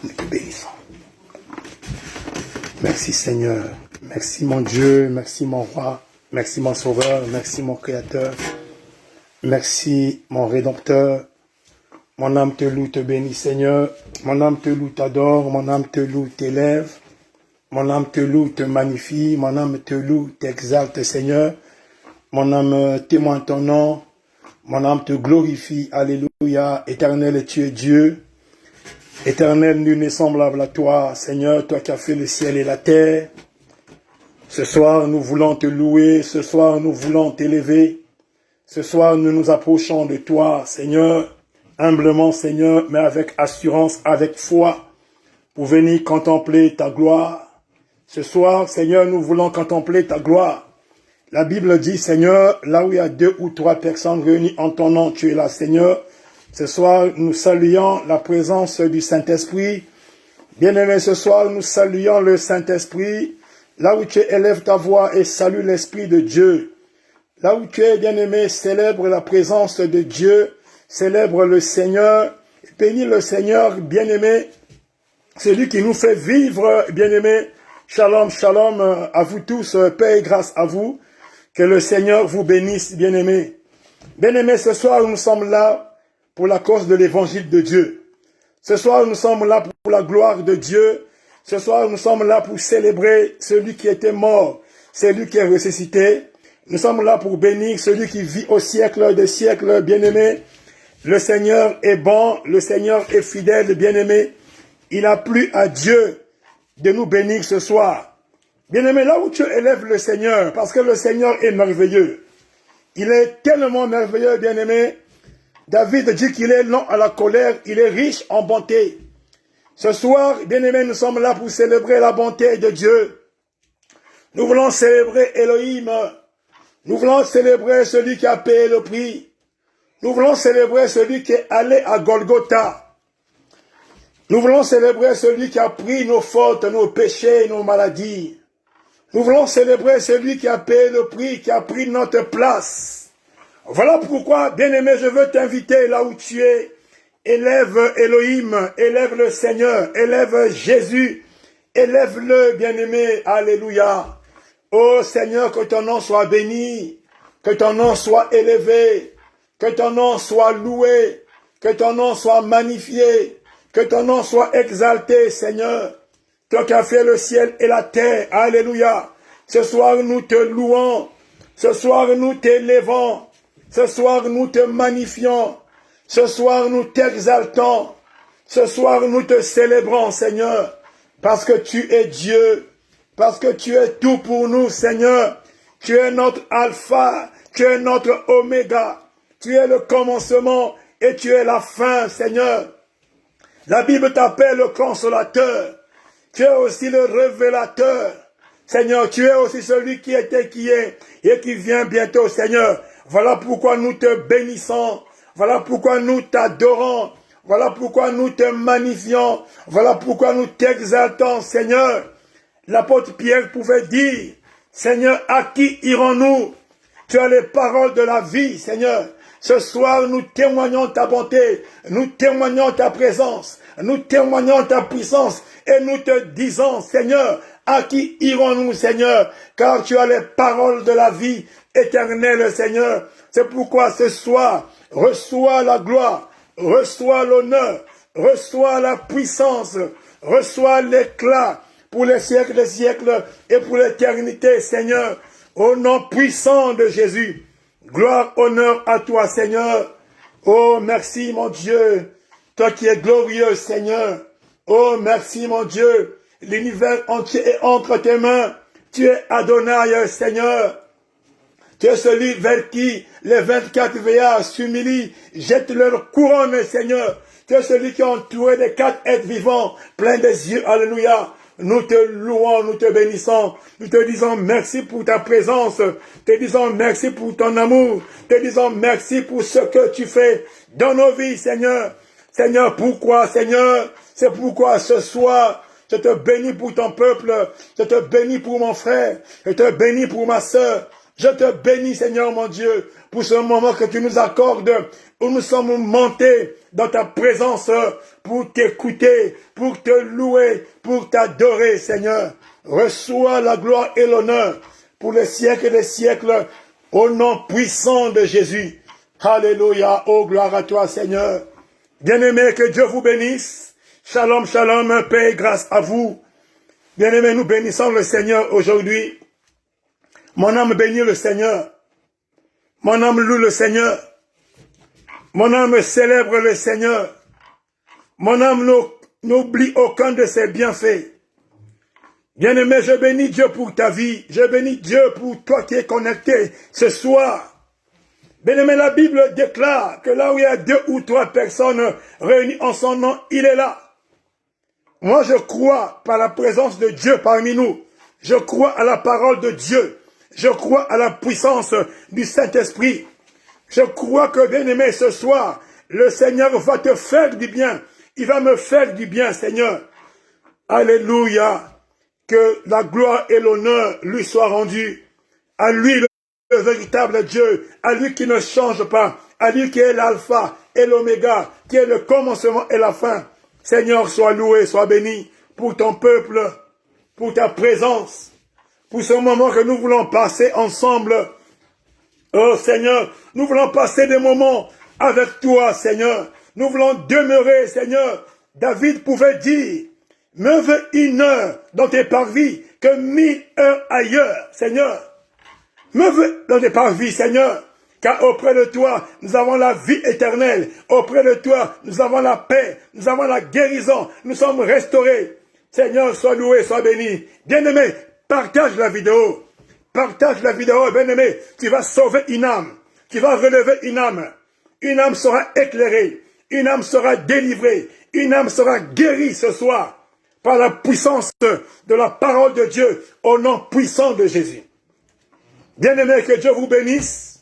Nous te bénissons. Merci Seigneur. Merci mon Dieu. Merci mon roi. Merci mon sauveur. Merci mon créateur. Merci mon rédempteur. Mon âme te loue, te bénit Seigneur. Mon âme te loue, t'adore. Mon âme te loue, t'élève. Mon âme te loue, te magnifie. Mon âme te loue, t'exalte Seigneur. Mon âme témoigne ton nom. Mon âme te glorifie. Alléluia. Éternel, tu es Dieu. Éternel, nul n'est semblable à toi, Seigneur, toi qui as fait le ciel et la terre. Ce soir, nous voulons te louer. Ce soir, nous voulons t'élever. Ce soir, nous nous approchons de toi, Seigneur, humblement, Seigneur, mais avec assurance, avec foi, pour venir contempler ta gloire. Ce soir, Seigneur, nous voulons contempler ta gloire. La Bible dit, Seigneur, là où il y a 2 ou 3 personnes réunies en ton nom, tu es là, Seigneur. Ce soir, nous saluons la présence du Saint-Esprit. Bien-aimé, ce soir, nous saluons le Saint-Esprit. Là où tu élèves ta voix et salue l'Esprit de Dieu. Là où tu es, bien-aimé, célèbre la présence de Dieu. Célèbre le Seigneur. Bénis le Seigneur, bien-aimé. Celui qui nous fait vivre, bien-aimé. Shalom, shalom à vous tous. Paix et grâce à vous. Que le Seigneur vous bénisse, bien-aimé. Bien-aimé, ce soir, nous sommes là pour la cause de l'évangile de Dieu. Ce soir, nous sommes là pour la gloire de Dieu. Ce soir, nous sommes là pour célébrer celui qui était mort, celui qui est ressuscité. Nous sommes là pour bénir celui qui vit au siècle des siècles, bien-aimé. Le Seigneur est bon, le Seigneur est fidèle, bien-aimé. Il a plu à Dieu de nous bénir ce soir. Bien-aimé, là où tu élèves le Seigneur, parce que le Seigneur est merveilleux. Il est tellement merveilleux, bien-aimé. David dit qu'il est lent à la colère, il est riche en bonté. Ce soir, bien-aimés, nous sommes là pour célébrer la bonté de Dieu. Nous voulons célébrer Elohim. Nous voulons célébrer celui qui a payé le prix. Nous voulons célébrer celui qui est allé à Golgotha. Nous voulons célébrer celui qui a pris nos fautes, nos péchés, nos maladies. Nous voulons célébrer celui qui a payé le prix, qui a pris notre place. Voilà pourquoi, bien-aimé, je veux t'inviter là où tu es. Élève Elohim, élève le Seigneur, élève Jésus, élève-le, bien-aimé, alléluia. Ô Seigneur, que ton nom soit béni, que ton nom soit élevé, que ton nom soit loué, que ton nom soit magnifié, que ton nom soit exalté, Seigneur. Toi qui as fait le ciel et la terre, alléluia. Ce soir, nous te louons, ce soir, nous t'élevons. Ce soir, nous te magnifions. Ce soir, nous t'exaltons. Ce soir, nous te célébrons, Seigneur, parce que tu es Dieu, parce que tu es tout pour nous, Seigneur. Tu es notre alpha, tu es notre oméga. Tu es le commencement et tu es la fin, Seigneur. La Bible t'appelle le consolateur. Tu es aussi le révélateur. Seigneur, tu es aussi celui qui était, qui est et qui vient bientôt, Seigneur. Voilà pourquoi nous te bénissons. Voilà pourquoi nous t'adorons. Voilà pourquoi nous te magnifions. Voilà pourquoi nous t'exaltons, Seigneur. L'apôtre Pierre pouvait dire, Seigneur, à qui irons-nous? Tu as les paroles de la vie, Seigneur. Ce soir, nous témoignons ta bonté. Nous témoignons ta présence. Nous témoignons ta puissance. Et nous te disons, Seigneur, à qui irons-nous, Seigneur? Car tu as les paroles de la vie éternelle, Seigneur. C'est pourquoi ce soir, reçois la gloire, reçois l'honneur, reçois la puissance, reçois l'éclat pour les siècles des siècles et pour l'éternité, Seigneur. Au nom puissant de Jésus, gloire, honneur à toi, Seigneur. Oh, merci, mon Dieu, toi qui es glorieux, Seigneur. Oh, merci, mon Dieu. L'univers entier est entre tes mains. Tu es Adonai, Seigneur. Tu es celui vers qui les 24 veillards s'humilient, jettent leur couronne, Seigneur. Tu es celui qui est entouré des 4 êtres vivants, pleins des yeux. Alléluia. Nous te louons, nous te bénissons. Nous te disons merci pour ta présence. Te disons merci pour ton amour. Te disons merci pour ce que tu fais dans nos vies, Seigneur. Seigneur, pourquoi, Seigneur? C'est pourquoi ce soir, je te bénis pour ton peuple. Je te bénis pour mon frère. Je te bénis pour ma sœur. Je te bénis, Seigneur mon Dieu, pour ce moment que tu nous accordes où nous sommes montés dans ta présence pour t'écouter, pour te louer, pour t'adorer, Seigneur. Reçois la gloire et l'honneur pour les siècles des siècles, au nom puissant de Jésus. Alléluia, oh gloire à toi, Seigneur. Bien-aimés, que Dieu vous bénisse. Shalom, shalom, paix et grâce à vous. Bien-aimés, nous bénissons le Seigneur aujourd'hui. Mon âme bénit le Seigneur. Mon âme loue le Seigneur. Mon âme célèbre le Seigneur. Mon âme n'oublie aucun de ses bienfaits. Bien-aimé, je bénis Dieu pour ta vie. Je bénis Dieu pour toi qui es connecté ce soir. Bien-aimé, la Bible déclare que là où il y a 2 ou 3 personnes réunies en son nom, il est là. Moi, je crois par la présence de Dieu parmi nous. Je crois à la parole de Dieu. Je crois à la puissance du Saint-Esprit. Je crois que, bien-aimé, ce soir, le Seigneur va te faire du bien. Il va me faire du bien, Seigneur. Alléluia. Que la gloire et l'honneur lui soient rendus. À lui, le véritable Dieu. À lui qui ne change pas. À lui qui est l'alpha et l'oméga. Qui est le commencement et la fin. Seigneur, sois loué, sois béni pour ton peuple, pour ta présence, pour ce moment que nous voulons passer ensemble. Oh Seigneur, nous voulons passer des moments avec toi, Seigneur. Nous voulons demeurer, Seigneur. David pouvait dire, mieux vaut 1 heure dans tes parvis que 1000 heures ailleurs, Seigneur. Mieux vaut dans tes parvis, Seigneur. Car auprès de toi, nous avons la vie éternelle. Auprès de toi, nous avons la paix. Nous avons la guérison. Nous sommes restaurés. Seigneur, sois loué, sois béni. Bien-aimé, partage la vidéo. Partage la vidéo, bien-aimé. Tu vas sauver une âme. Tu vas relever une âme. Une âme sera éclairée. Une âme sera délivrée. Une âme sera guérie ce soir. Par la puissance de la parole de Dieu. Au nom puissant de Jésus. Bien-aimé, que Dieu vous bénisse.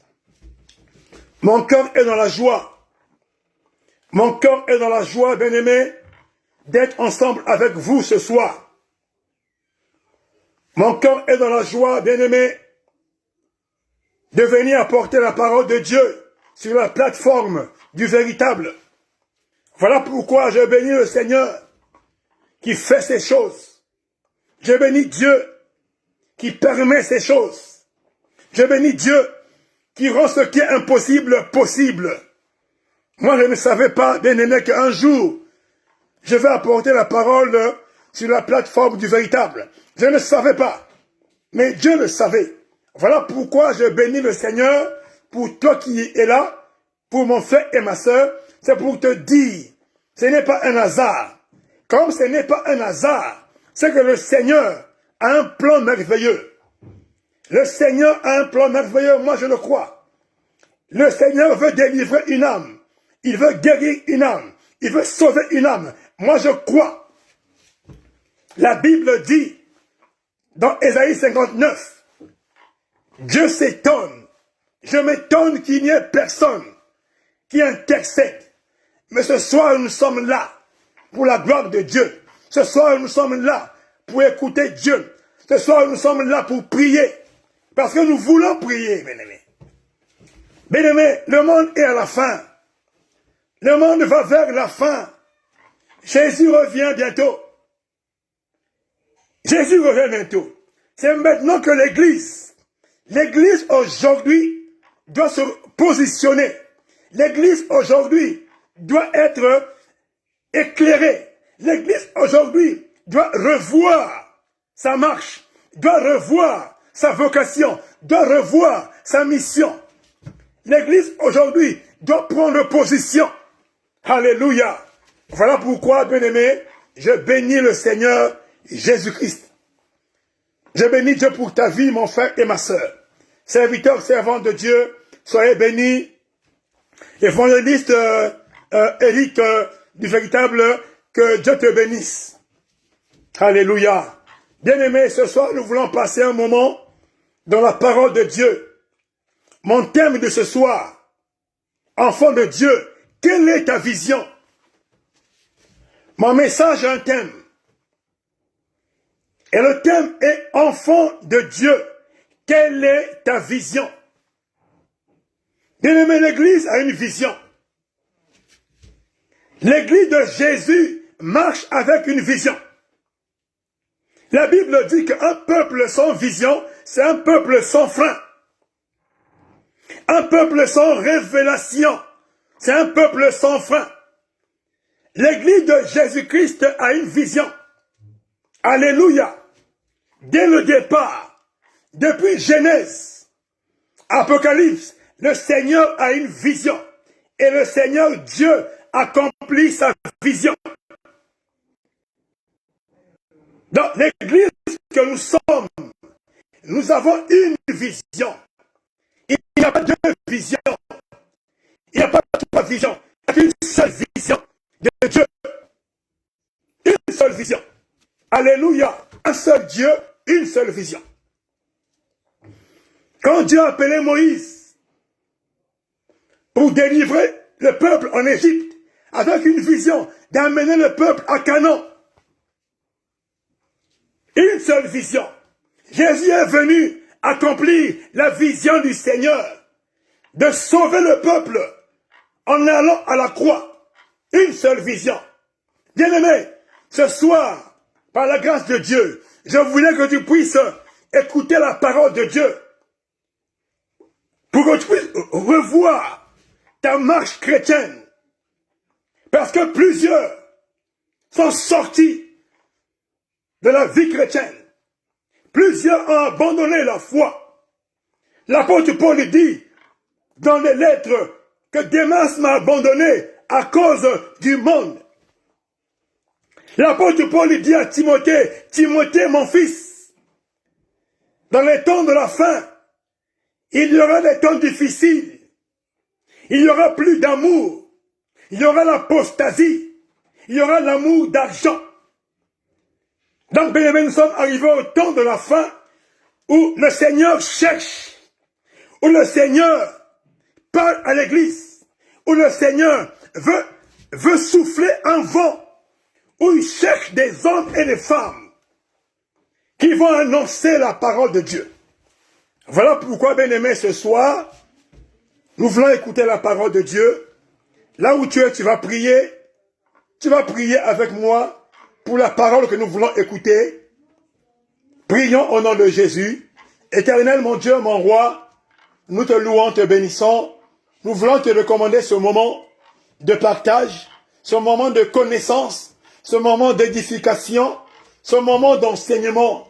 Mon cœur est dans la joie. Mon cœur est dans la joie, bien-aimé, d'être ensemble avec vous ce soir. Mon cœur est dans la joie, bien-aimé, de venir apporter la parole de Dieu sur la plateforme du véritable. Voilà pourquoi je bénis le Seigneur qui fait ces choses. Je bénis Dieu qui permet ces choses. Je bénis Dieu qui rend ce qui est impossible possible. Moi, je ne savais pas, bien-aimé, qu'un jour, je vais apporter la parole sur la plateforme du véritable. Je ne savais pas. Mais Dieu le savait. Voilà pourquoi je bénis le Seigneur pour toi qui es là, pour mon frère et ma soeur. C'est pour te dire, ce n'est pas un hasard. Comme ce n'est pas un hasard, c'est que le Seigneur a un plan merveilleux. Le Seigneur a un plan merveilleux, moi je le crois. Le Seigneur veut délivrer une âme. Il veut guérir une âme. Il veut sauver une âme. Moi je crois. La Bible dit, dans Ésaïe 59, Dieu s'étonne. Je m'étonne qu'il n'y ait personne qui intercède. Mais ce soir nous sommes là pour la gloire de Dieu. Ce soir nous sommes là pour écouter Dieu. Ce soir nous sommes là pour prier. Parce que nous voulons prier, bien-aimés. Bien-aimés, le monde est à la fin. Le monde va vers la fin. Jésus revient bientôt. Jésus revient bientôt. C'est maintenant que l'Église aujourd'hui doit se positionner. L'Église aujourd'hui doit être éclairée. L'Église aujourd'hui doit revoir sa marche, doit revoir sa vocation, doit revoir sa mission. L'Église aujourd'hui doit prendre position. Alléluia. Voilà pourquoi, bien-aimé, je bénis le Seigneur Jésus-Christ. Je bénis Dieu pour ta vie, mon frère et ma sœur. Serviteurs, servants de Dieu, soyez bénis. Évangéliste Éric du véritable, que Dieu te bénisse. Alléluia. Bien-aimé, ce soir, nous voulons passer un moment dans la parole de Dieu. Mon thème de ce soir, enfant de Dieu, quelle est ta vision? Mon message a un thème. Et le thème est enfant de Dieu. Quelle est ta vision? Bien-aimé, l'Église a une vision. L'église de Jésus marche avec une vision. La Bible dit qu'un peuple sans vision, c'est un peuple sans frein. Un peuple sans révélation, c'est un peuple sans frein. L'église de Jésus-Christ a une vision. Alléluia. Dès le départ, depuis Genèse, Apocalypse, le Seigneur a une vision. Et le Seigneur Dieu accomplit sa vision. Dans l'église que nous sommes, nous avons une vision. Il n'y a pas deux visions. Il n'y a pas trois visions. Il y a une seule vision de Dieu. Une seule vision. Alléluia. Un seul Dieu, une seule vision. Quand Dieu a appelé Moïse pour délivrer le peuple en Égypte, avec une vision d'amener le peuple à Canaan, une seule vision. Jésus est venu accomplir la vision du Seigneur, de sauver le peuple en allant à la croix. Une seule vision. Bien-aimé, ce soir, par la grâce de Dieu, je voulais que tu puisses écouter la parole de Dieu pour que tu puisses revoir ta marche chrétienne. Parce que plusieurs sont sortis de la vie chrétienne. Plusieurs ont abandonné la foi. L'apôtre Paul dit dans les lettres que Démas m'a abandonné à cause du monde. L'apôtre Paul dit à Timothée, Timothée mon fils, dans les temps de la fin, il y aura des temps difficiles, il y aura plus d'amour, il y aura l'apostasie, il y aura l'amour d'argent. Donc, bien aimé, nous sommes arrivés au temps de la fin où le Seigneur cherche, où le Seigneur parle à l'église, où le Seigneur veut souffler un vent, où il cherche des hommes et des femmes qui vont annoncer la parole de Dieu. Voilà pourquoi, bien aimé, ce soir, nous voulons écouter la parole de Dieu. Là où tu es, tu vas prier avec moi pour la parole que nous voulons écouter. Prions au nom de Jésus. Éternel, mon Dieu, mon roi, nous te louons, te bénissons. Nous voulons te recommander ce moment de partage, ce moment de connaissance, ce moment d'édification, ce moment d'enseignement.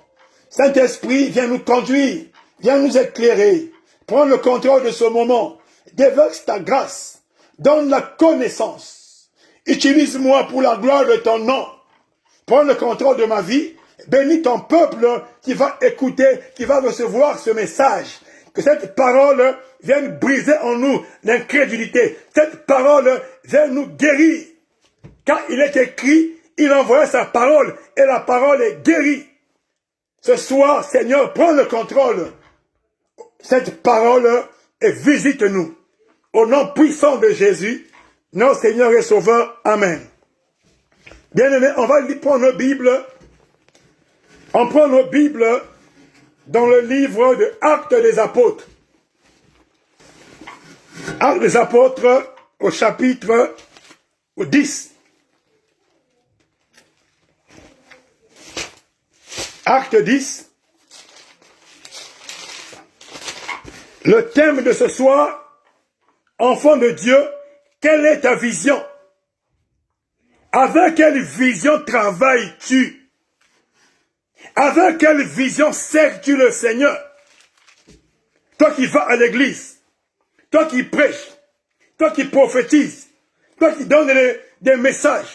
Saint-Esprit, viens nous conduire, viens nous éclairer. Prends le contrôle de ce moment. Déverse ta grâce. Donne la connaissance. Utilise-moi pour la gloire de ton nom. Prends le contrôle de ma vie. Bénis ton peuple qui va écouter, qui va recevoir ce message. Que cette parole vienne briser en nous l'incrédulité. Cette parole vienne nous guérir. Car il est écrit, il envoie sa parole et la parole est guérie. Ce soir, Seigneur, prends le contrôle. Cette parole et visite-nous. Au nom puissant de Jésus, notre Seigneur et Sauveur. Amen. Bien-aimés, on va prendre nos Bibles. On prend nos Bibles dans le livre de Actes des Apôtres. Actes des Apôtres au chapitre 10. Acte 10. Le thème de ce soir, enfant de Dieu, quelle est ta vision? Avec quelle vision travailles-tu? Avec quelle vision sers-tu le Seigneur? Toi qui vas à l'église, toi qui prêches, toi qui prophétises, toi qui donnes des messages,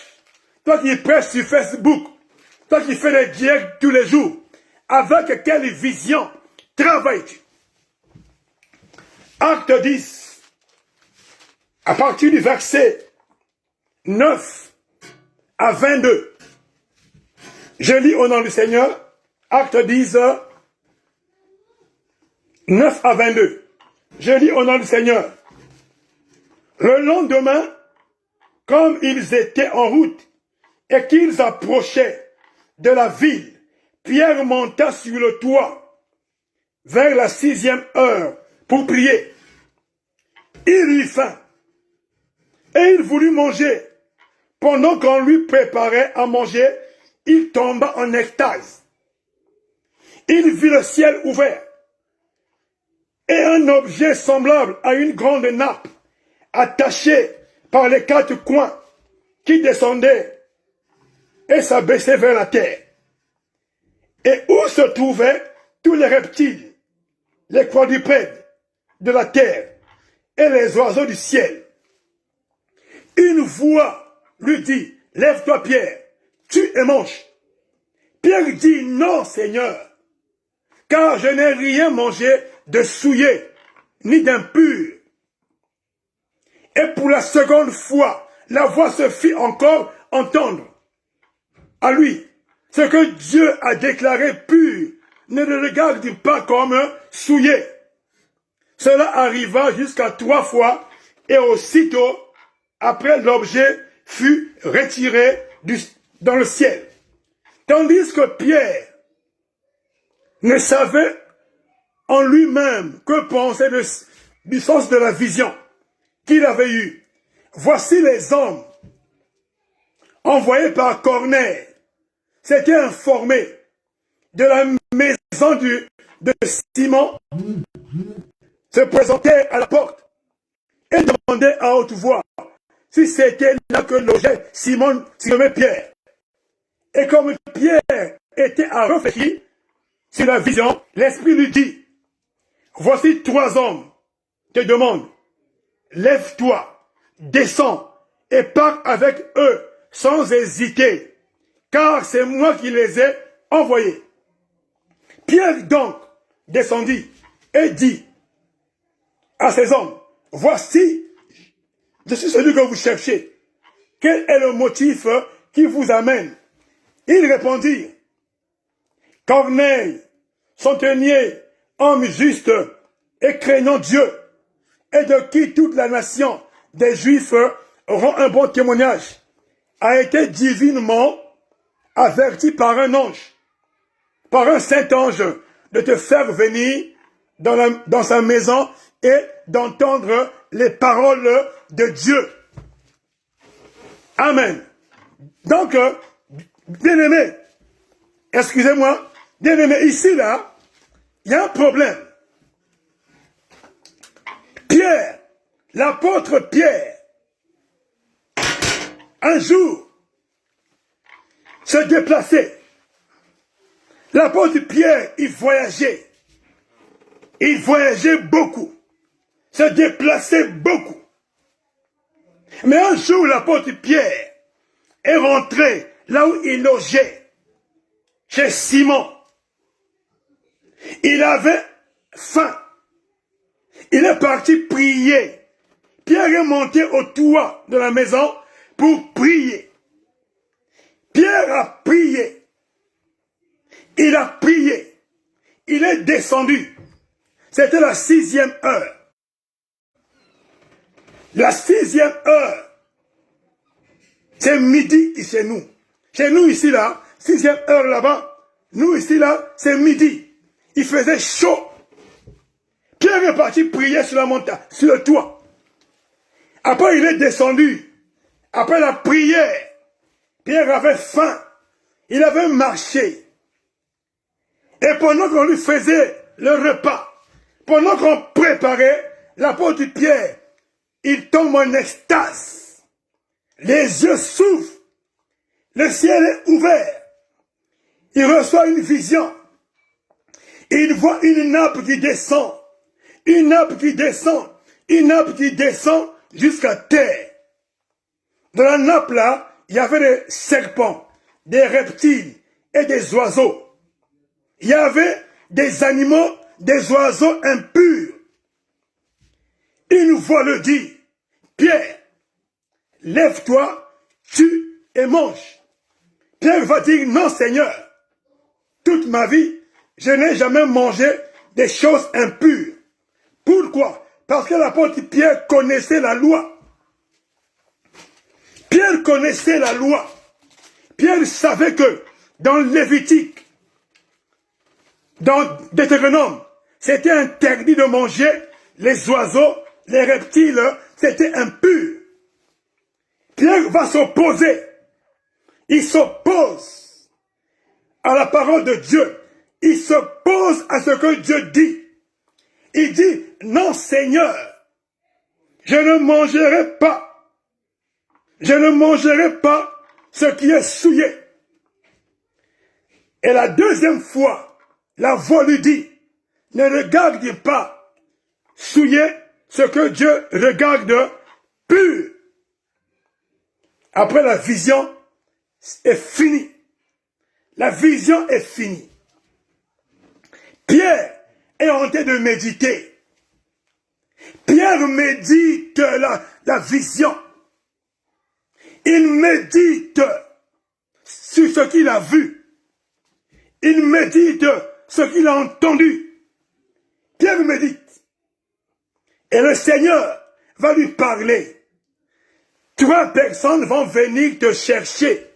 toi qui prêches sur Facebook, toi qui fais des directs tous les jours, avec quelle vision travailles-tu? Acte 10, à partir du verset 9 à 22. Je lis au nom du Seigneur, Acte 10, 9 à 22. Je lis au nom du Seigneur. Le lendemain, comme ils étaient en route et qu'ils approchaient de la ville, Pierre monta sur le toit vers la 6e heure pour prier. Il eut faim et il voulut manger. Pendant qu'on lui préparait à manger, il tomba en extase. Il vit le ciel ouvert et un objet semblable à une grande nappe, attaché par les quatre coins, qui descendait et s'abaissait vers la terre, et où se trouvaient tous les reptiles, les quadrupèdes de la terre et les oiseaux du ciel. Une voix lui dit, « Lève-toi, Pierre, tue et mange. » Pierre dit, « Non, Seigneur, car je n'ai rien mangé de souillé, ni d'impur. » Et pour la seconde fois, la voix se fit encore entendre à lui. Ce que Dieu a déclaré pur, ne le regarde pas comme souillé. Cela arriva jusqu'à 3 fois, et aussitôt, après l'objet fut retiré dans le ciel. Tandis que Pierre ne savait en lui-même que penser du sens de la vision qu'il avait eue. Voici les hommes envoyés par Corneille s'étaient informés de la maison de Simon, se présentaient à la porte et demandaient à haute voix si c'était là que logeait Simon, surnommé Pierre. Et comme Pierre était à réfléchir sur la vision, l'Esprit lui dit, voici 3 hommes te demandent, lève-toi, descends et pars avec eux sans hésiter, car c'est moi qui les ai envoyés. Pierre donc descendit et dit à ces hommes, voici, je suis celui que vous cherchez. Quel est le motif qui vous amène? Ils répondirent, Corneille, centenier, homme juste et craignant Dieu, et de qui toute la nation des Juifs rend un bon témoignage, a été divinement averti par un ange, par un saint ange, de te faire venir dans sa maison et d'entendre les paroles de Dieu. Amen. Donc, bien-aimé, excusez-moi, bien-aimé, ici, là, il y a un problème. Pierre, l'apôtre Pierre, un jour, se déplaçait. L'apôtre Pierre, il voyageait. Il voyageait beaucoup. Se déplaçait beaucoup. Mais un jour, l'apôtre Pierre est rentré là où il logeait, chez Simon. Il avait faim. Il est parti prier. Pierre est monté au toit de la maison pour prier. Pierre a prié. Il a prié. Il est descendu. C'était la 6e heure. La 6e heure, c'est midi chez nous. Chez nous ici là, 6e heure là-bas, nous ici là, c'est midi. Il faisait chaud. Pierre est parti prier sur la montagne, sur le toit. Après il est descendu. Après la prière, Pierre avait faim. Il avait marché. Et pendant qu'on lui faisait le repas, pendant qu'on préparait, l'apôtre Pierre, il tombe en extase. Les yeux s'ouvrent. Le ciel est ouvert. Il reçoit une vision. Il voit une nappe qui descend. Une nappe qui descend. Une nappe qui descend jusqu'à terre. Dans la nappe là, il y avait des serpents, des reptiles et des oiseaux. Il y avait des animaux, des oiseaux impurs. Une voix le dit, Pierre, lève-toi, tue et mange. Pierre va dire, non Seigneur, toute ma vie, je n'ai jamais mangé des choses impures. Pourquoi? Parce que l'apôtre Pierre connaissait la loi. Pierre connaissait la loi. Pierre savait que dans Lévitique, dans Deutéronome, c'était interdit de manger les oiseaux, les reptiles, c'était impur. Pierre va s'opposer. Il s'oppose à la parole de Dieu. Il s'oppose à ce que Dieu dit. Il dit, non Seigneur, je ne mangerai pas. Je ne mangerai pas ce qui est souillé. Et la deuxième fois, la voix lui dit, ne regarde pas souillé ce que Dieu regarde pur. Après la vision est finie. La vision est finie. Pierre est en train de méditer. Pierre médite la vision. Il médite sur ce qu'il a vu. Il médite ce qu'il a entendu. Pierre médite. Et le Seigneur va lui parler. 3 personnes vont venir te chercher.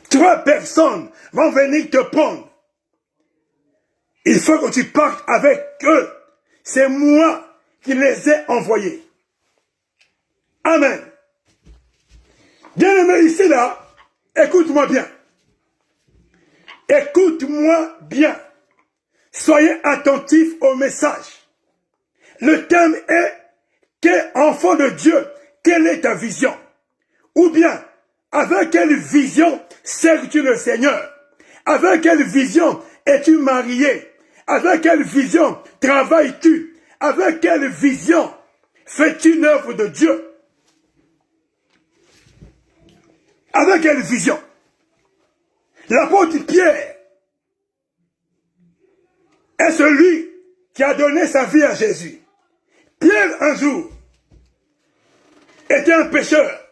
3 personnes vont venir te prendre. Il faut que tu partes avec eux. C'est moi qui les ai envoyés. Amen. Bien-aimé, ici, là, écoute-moi bien. Écoute-moi bien. Soyez attentifs au message. Le thème est, quel enfant de Dieu, quelle est ta vision? Ou bien, avec quelle vision sers-tu le Seigneur? Avec quelle vision es-tu marié? Avec quelle vision travailles-tu? Avec quelle vision fais-tu l'œuvre de Dieu? Avec quelle vision? L'apôtre Pierre est celui qui a donné sa vie à Jésus. Pierre, un jour, était un pécheur,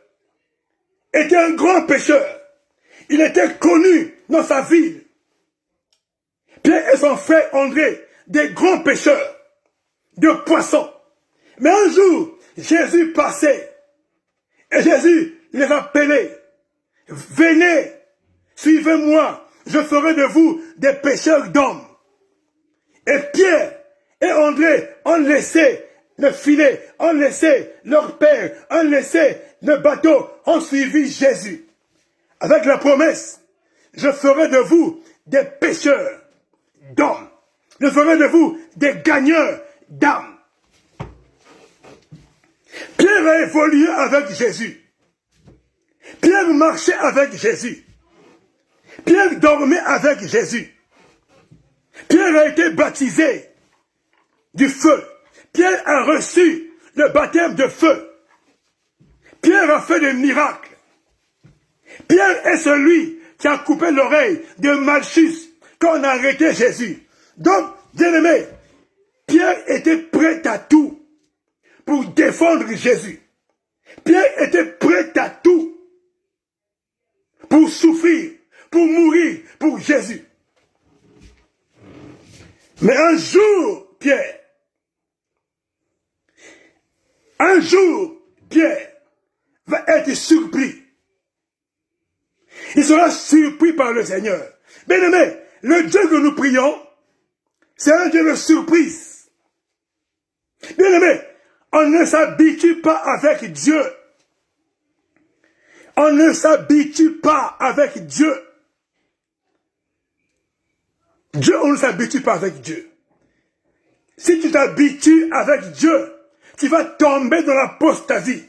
était un grand pécheur. Il était connu dans sa ville. Pierre et son frère André, des grands pêcheurs de poissons. Mais un jour, Jésus passait et Jésus les appelait. Venez, suivez-moi, je ferai de vous des pêcheurs d'hommes. Et Pierre et André ont laissé le filet, ont laissé leur père, ont laissé le bateau, ont suivi Jésus. Avec la promesse, je ferai de vous des pêcheurs d'hommes. Je ferai de vous des gagneurs d'âmes. Pierre a évolué avec Jésus. Pierre marchait avec Jésus. Pierre dormait avec Jésus. Pierre a été baptisé du feu. Pierre a reçu le baptême de feu. Pierre a fait des miracles. Pierre est celui qui a coupé l'oreille de Malchus quand on a arrêté Jésus. Donc, bien-aimé, Pierre était prêt à tout pour défendre Jésus. Pierre était prêt à tout pour souffrir, pour mourir pour Jésus. Mais un jour, Pierre va être surpris. Il sera surpris par le Seigneur. Bien-aimé, le Dieu que nous prions, c'est un Dieu de surprise. Bien-aimé, on ne s'habitue pas avec Dieu. On ne s'habitue pas avec Dieu. On ne s'habitue pas avec Dieu. Si tu t'habitues avec Dieu, tu vas tomber dans l'apostasie.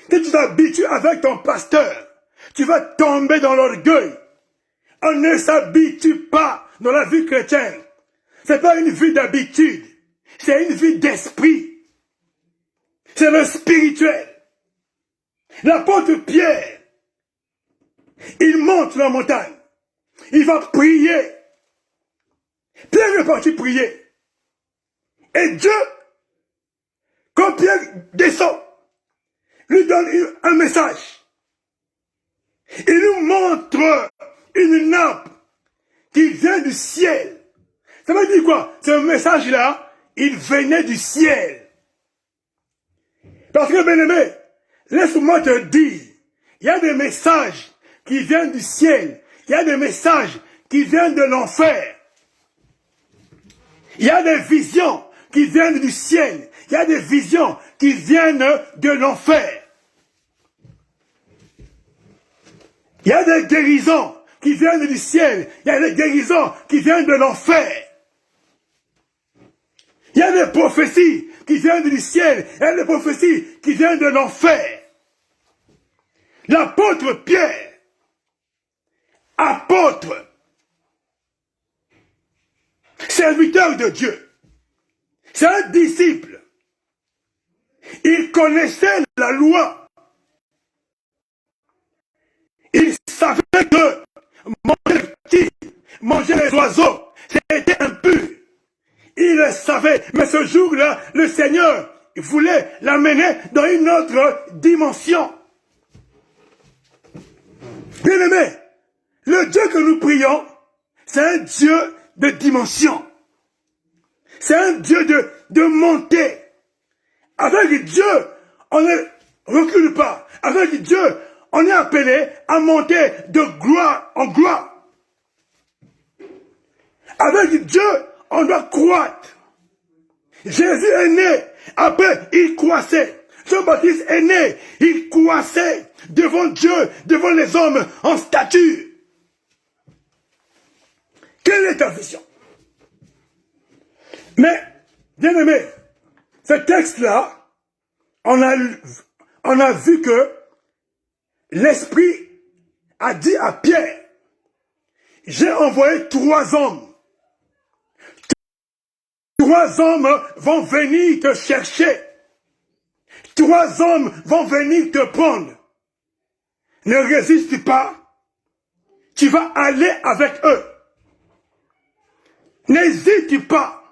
Si tu t'habitues avec ton pasteur, tu vas tomber dans l'orgueil. On ne s'habitue pas dans la vie chrétienne. Ce n'est pas une vie d'habitude. C'est une vie d'esprit. C'est le spirituel. L'apôtre Pierre, il monte la montagne. Il va prier. Pierre est parti prier. Et Dieu, quand Pierre descend, lui donne un message. Il nous montre une nappe qui vient du ciel. Ça veut dire quoi? Ce message-là, il venait du ciel. Parce que, bien-aimé, laisse-moi te dire, il y a des messages qui viennent du ciel. Il y a des messages qui viennent de l'enfer. Il y a des visions qui viennent du ciel. Il y a des visions qui viennent de l'enfer. Il y a des guérisons qui viennent du ciel. Il y a des guérisons qui viennent de l'enfer. Il y a des prophéties qui viennent du ciel. Il y a des prophéties qui viennent de l'enfer. L'apôtre Pierre, apôtre, serviteur de Dieu, c'est un disciple. Il connaissait la loi. Il savait que manger les petits, manger les oiseaux, c'était impur. Il le savait, mais ce jour-là, le Seigneur voulait l'amener dans une autre dimension. Bien-aimé, le Dieu que nous prions, c'est un Dieu de dimension. C'est un Dieu de montée. Avec Dieu, on ne recule pas. Avec Dieu, on est appelé à monter de gloire en gloire. Avec Dieu, on doit croître. Jésus est né, après il croissait. Jean-Baptiste est né, il croissait devant Dieu, devant les hommes en stature. Quelle est ta vision? Mais, bien aimé, ce texte-là, on a vu que l'Esprit a dit à Pierre, j'ai envoyé 3 hommes. 3 hommes vont venir te chercher. 3 hommes vont venir te prendre. Ne résiste pas. Tu vas aller avec eux. N'hésite pas.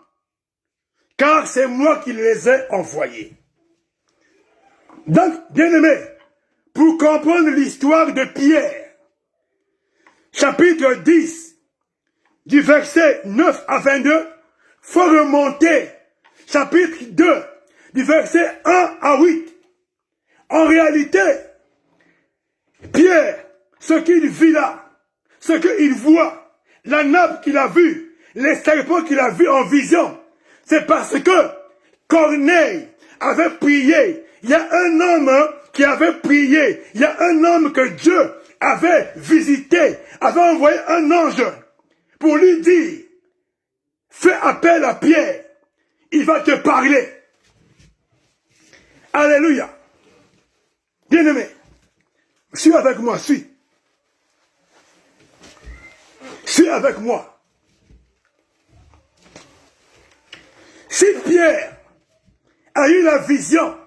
Car c'est moi qui les ai envoyés. Donc, bien-aimé, pour comprendre l'histoire de Pierre, chapitre 10, du verset 9 à 22, faut remonter, chapitre 2, du verset 1 à 8. En réalité, Pierre, ce qu'il vit là, ce qu'il voit, la nappe qu'il a vue, les serpents qu'il a vus en vision, c'est parce que Corneille avait prié. Il y a un homme qui avait prié. Il y a un homme que Dieu avait visité, avait envoyé un ange pour lui dire, fais appel à Pierre, il va te parler. Alléluia. Bien-aimé, suis avec moi, suis. Suis avec moi. Si Pierre a eu la vision,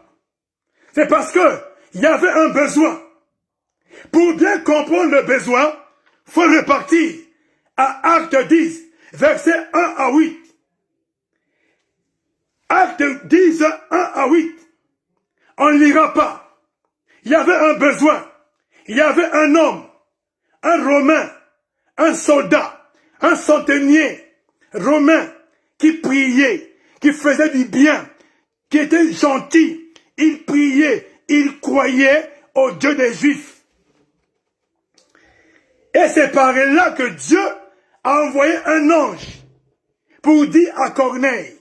c'est parce qu'il y avait un besoin. Pour bien comprendre le besoin, il faut repartir à Acte 10, versets 1 à 8. Acte 10, 1 à 8. On ne lira pas. Il y avait un besoin. Il y avait un homme, un Romain, un soldat, un centenier romain qui priait, qui faisait du bien, qui était gentil. Il priait, il croyait au Dieu des Juifs. Et c'est par là que Dieu a envoyé un ange pour dire à Corneille,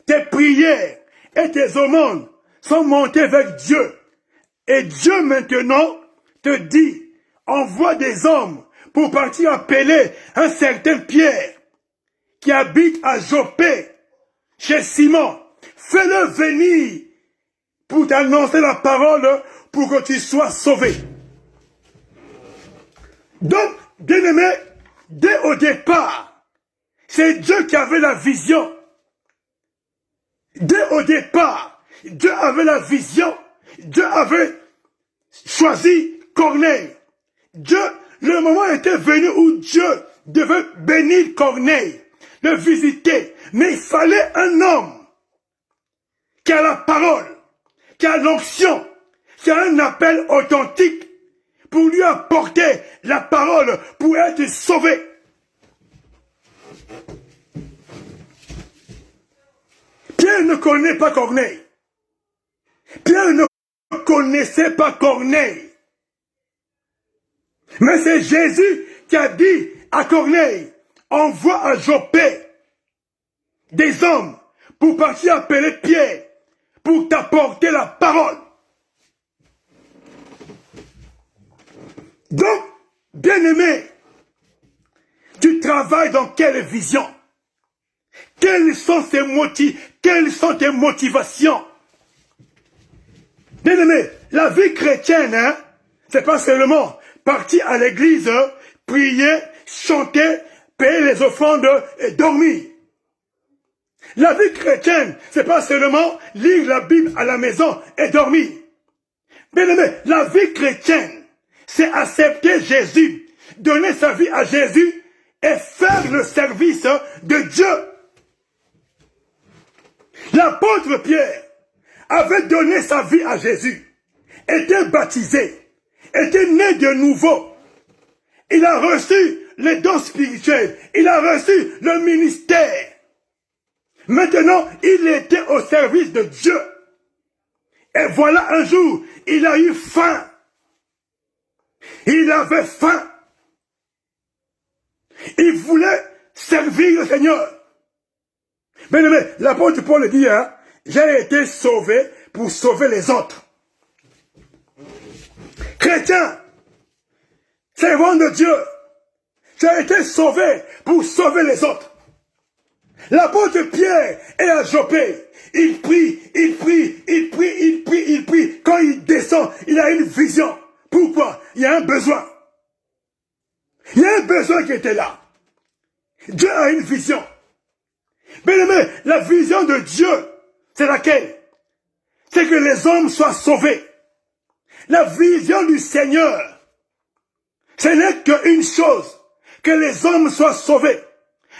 tes prières et tes aumônes sont montées vers Dieu. Et Dieu maintenant te dit, envoie des hommes pour partir appeler un certain Pierre qui habite à Joppé, chez Simon. Fais-le venir pour t'annoncer la parole pour que tu sois sauvé. Donc, bien-aimé, dès au départ, c'est Dieu qui avait la vision. Dès au départ, Dieu avait la vision. Dieu avait choisi Corneille. Dieu, le moment était venu où Dieu devait bénir Corneille, le visiter. Mais il fallait un homme qui a la parole, qui a l'onction, qui a un appel authentique pour lui apporter la parole, pour être sauvé. Pierre ne connaît pas Corneille. Pierre ne connaissait pas Corneille. Mais c'est Jésus qui a dit à Corneille, envoie à Joppé des hommes pour partir appeler Pierre, pour t'apporter la parole. Donc, Bien-aimé, tu travailles dans quelle vision? Quelles sont tes motivations? Bien-aimé, la vie chrétienne, hein, c'est pas seulement partir à l'église, prier, chanter, payer les offrandes et dormir. La vie chrétienne, c'est pas seulement lire la Bible à la maison et dormir. Bien-aimé, la vie chrétienne, c'est accepter Jésus, donner sa vie à Jésus et faire le service de Dieu. L'apôtre Pierre avait donné sa vie à Jésus, était baptisé, était né de nouveau. Il a reçu les dons spirituels, il a reçu le ministère. Maintenant, il était au service de Dieu. Et voilà un jour, il a eu faim. Il avait faim. Il voulait servir le Seigneur. Mais l'apôtre Paul dit, hein, j'ai été sauvé pour sauver les autres. Chrétien, servant de Dieu, j'ai été sauvé pour sauver les autres. L'apôtre Pierre est à Joppé. Il prie, il prie, il prie, il prie, il prie. Quand il descend, il a une vision. Pourquoi? Il y a un besoin. Il y a un besoin qui était là. Dieu a une vision. Bien-aimé, la vision de Dieu, c'est laquelle? C'est que les hommes soient sauvés. La vision du Seigneur, ce n'est qu'une chose, que les hommes soient sauvés.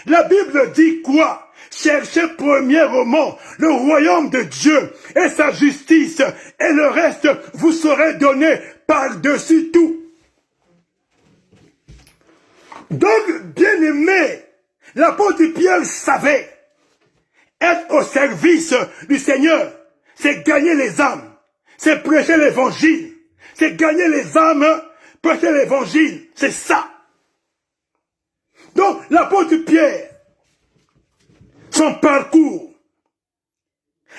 La Bible dit quoi? Cherchez premièrement le royaume de Dieu et sa justice, et le reste vous sera donné par-dessus tout. Donc, bien-aimé, l'apôtre Pierre savait être au service du Seigneur, c'est gagner les âmes, c'est prêcher l'évangile, c'est gagner les âmes, prêcher l'évangile, c'est ça. Donc, l'apôtre Pierre, son parcours,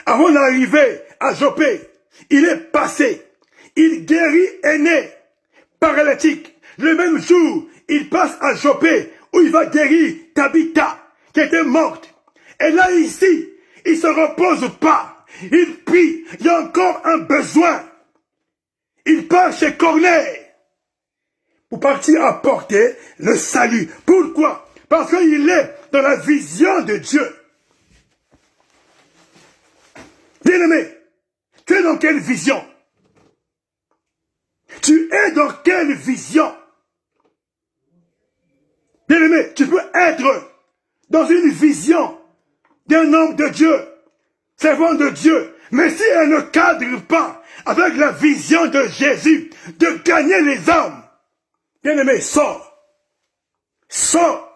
avant d'arriver à Joppé, il est passé, il guérit aîné, paralytique. Le même jour, il passe à Joppé, où il va guérir Tabitha, qui était morte. Et là, ici, il ne se repose pas, il prie, il y a encore un besoin. Il part chez Corneille, pour partir apporter le salut. Pourquoi? Parce qu'il est dans la vision de Dieu. Bien-aimé, tu es dans quelle vision? Tu es dans quelle vision? Bien-aimé, tu peux être dans une vision d'un homme de Dieu, servant de Dieu, mais si elle ne cadre pas avec la vision de Jésus, de gagner les âmes, bien-aimé, sors. Sors.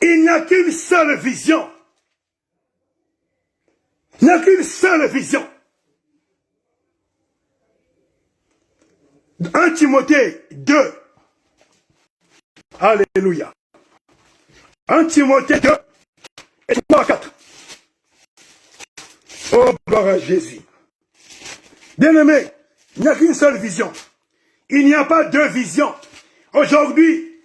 Il n'y a qu'une seule vision. Il n'y a qu'une seule vision. 1 Timothée 2. Alléluia. 1 Timothée 2 et 3 à 4. Oh, gloire à Jésus. Bien-aimé, il n'y a qu'une seule vision. Il n'y a pas deux visions. Aujourd'hui,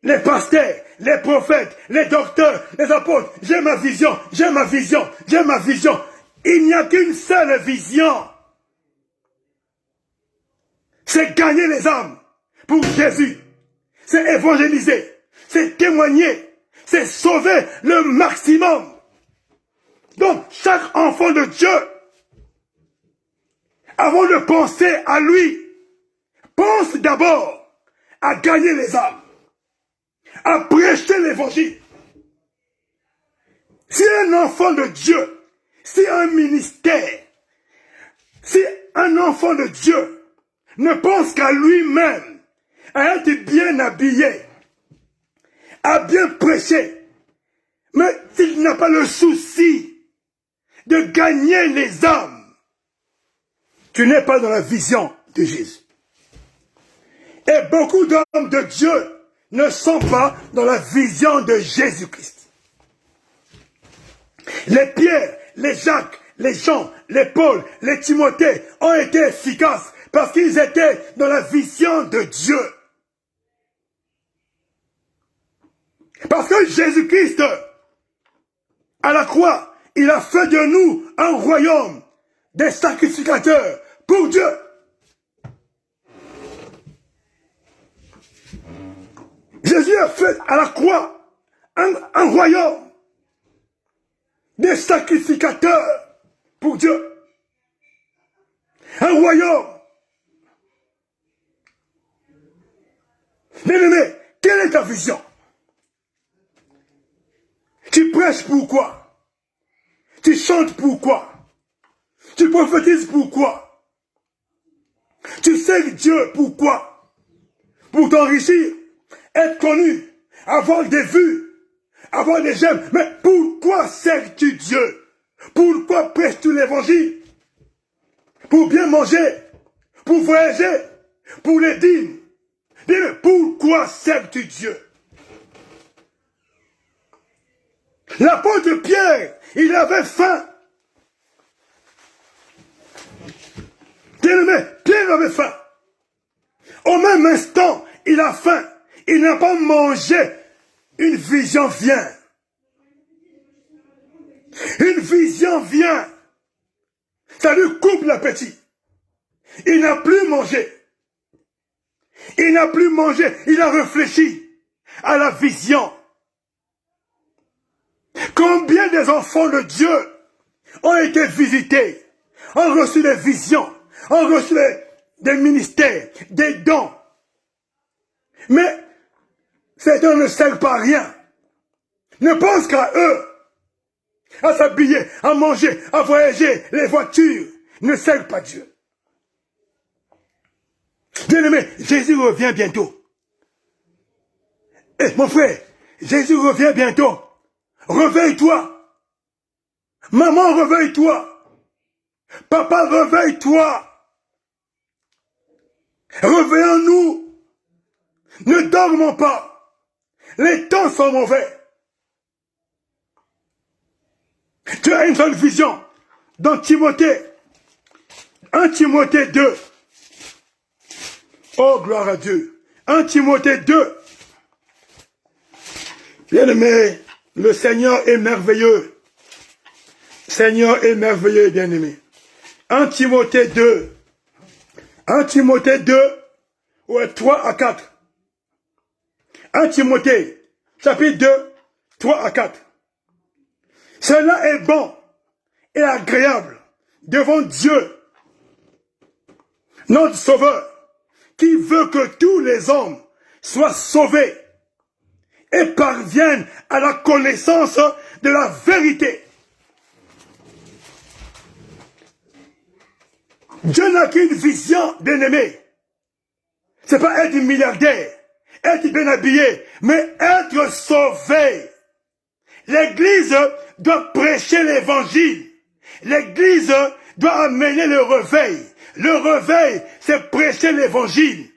les pasteurs, les prophètes, les docteurs, les apôtres, j'ai ma vision, j'ai ma vision, j'ai ma vision. Il n'y a qu'une seule vision. C'est gagner les âmes pour Jésus. C'est évangéliser, c'est témoigner, c'est sauver le maximum. Donc, chaque enfant de Dieu, avant de penser à lui, pense d'abord à gagner les âmes, à prêcher l'évangile. Si un enfant de Dieu, si un ministère, si un enfant de Dieu ne pense qu'à lui-même, à être bien habillé, à bien prêcher, mais s'il n'a pas le souci de gagner les âmes, tu n'es pas dans la vision de Jésus. Et beaucoup d'hommes de Dieu ne sont pas dans la vision de Jésus-Christ. Les Pierre, les Jacques, les Jean, les Paul, les Timothée ont été efficaces Parce qu'ils étaient dans la vision de Dieu. Parce que Jésus-Christ, à la croix, il a fait de nous un royaume des sacrificateurs pour Dieu. Jésus a fait à la croix un royaume des sacrificateurs pour Dieu. Un royaume. Bien-aimé, quelle est ta vision? Tu prêches pourquoi? Tu chantes pourquoi? Tu prophétises pourquoi? Tu sers Dieu pourquoi? Pour t'enrichir, être connu, avoir des vues, avoir des j'aime. Mais pourquoi sers-tu Dieu? Pourquoi prêches-tu l'évangile? Pour bien manger, pour voyager, pour les dîmes. Mais pourquoi sers-tu Dieu? L'apôtre Pierre, il avait faim. Bien-aimé, Pierre avait faim. Au même instant, il a faim. Il n'a pas mangé. Une vision vient. Une vision vient. Ça lui coupe l'appétit. Il n'a plus mangé. Il n'a plus mangé. Il a réfléchi à la vision. Combien des enfants de Dieu ont été visités, ont reçu des visions, ont reçu des ministères, des dons. Mais ces dons ne servent pas à rien. Ne pensent qu'à eux, à s'habiller, à manger, à voyager, les voitures ne servent pas Dieu. Bien-aimé, Jésus revient bientôt. Eh, mon frère, Jésus revient bientôt. Réveille-toi. Maman, réveille-toi. Papa, réveille-toi. Réveillons-nous. Ne dormons pas. Les temps sont mauvais. Tu as une seule vision. Dans Timothée. 1 Timothée 2. Oh, gloire à Dieu. 1 Timothée 2. Bien-aimé, le Seigneur est merveilleux. Seigneur est merveilleux, bien-aimé. 1 Timothée 2. 1 Timothée 2, ouais, 3 à 4. 1 Timothée, chapitre 2, 3 à 4. Cela est bon et agréable devant Dieu, notre Sauveur, qui veut que tous les hommes soient sauvés et parviennent à la connaissance de la vérité. Dieu n'a qu'une vision, bien-aimé. C'est pas être milliardaire, être bien habillé, mais être sauvé. L'Église doit prêcher l'Évangile. L'Église doit amener le réveil. Le réveil, c'est prêcher l'Évangile.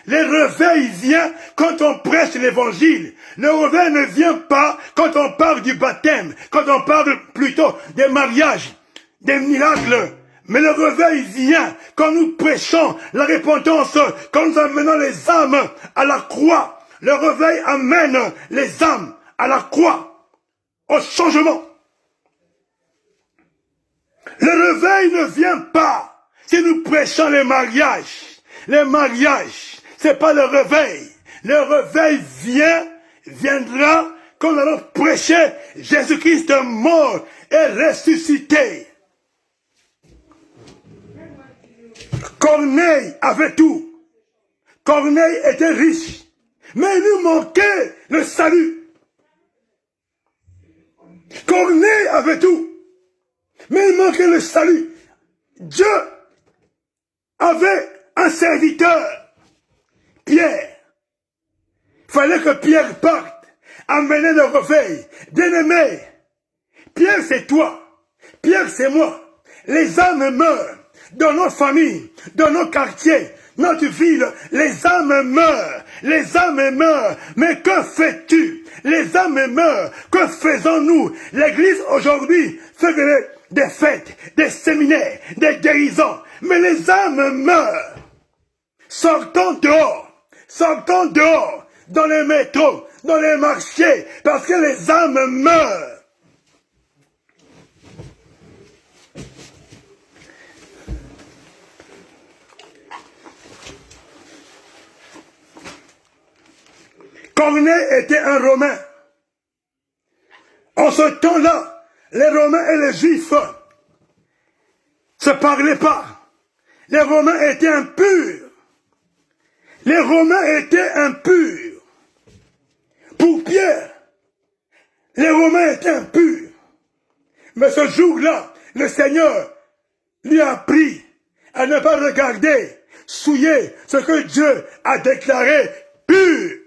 Le réveil vient quand on prêche l'Évangile. Le réveil ne vient pas quand on parle du baptême, quand on parle plutôt des mariages, des miracles. Mais le réveil vient quand nous prêchons la repentance, quand nous amenons les âmes à la croix. Le réveil amène les âmes à la croix, au changement. Le réveil ne vient pas si nous prêchons les mariages. Les mariages, c'est pas le réveil. Le réveil viendra quand nous allons prêcher Jésus-Christ mort et ressuscité. Corneille avait tout. Corneille était riche. Mais il lui manquait le salut. Corneille avait tout. Mais il manquait le salut. Dieu avait un serviteur, Pierre. Il fallait que Pierre parte, amener le réveil. Bien-aimé, Pierre c'est toi. Pierre c'est moi. Les âmes meurent. Dans nos familles, dans nos quartiers, notre ville, les âmes meurent. Les âmes meurent. Mais que fais-tu? Les âmes meurent. Que faisons-nous? L'Église aujourd'hui fait des fêtes, des séminaires, des guérisons. Mais les âmes meurent. Sortons dehors, dans les métros, dans les marchés, parce que les âmes meurent. Corneille était un Romain. En ce temps-là, les Romains et les Juifs ne se parlaient pas. Les Romains étaient impurs. Les Romains étaient impurs. Pour Pierre, les Romains étaient impurs. Mais ce jour-là, le Seigneur lui a appris à ne pas regarder, souiller ce que Dieu a déclaré pur.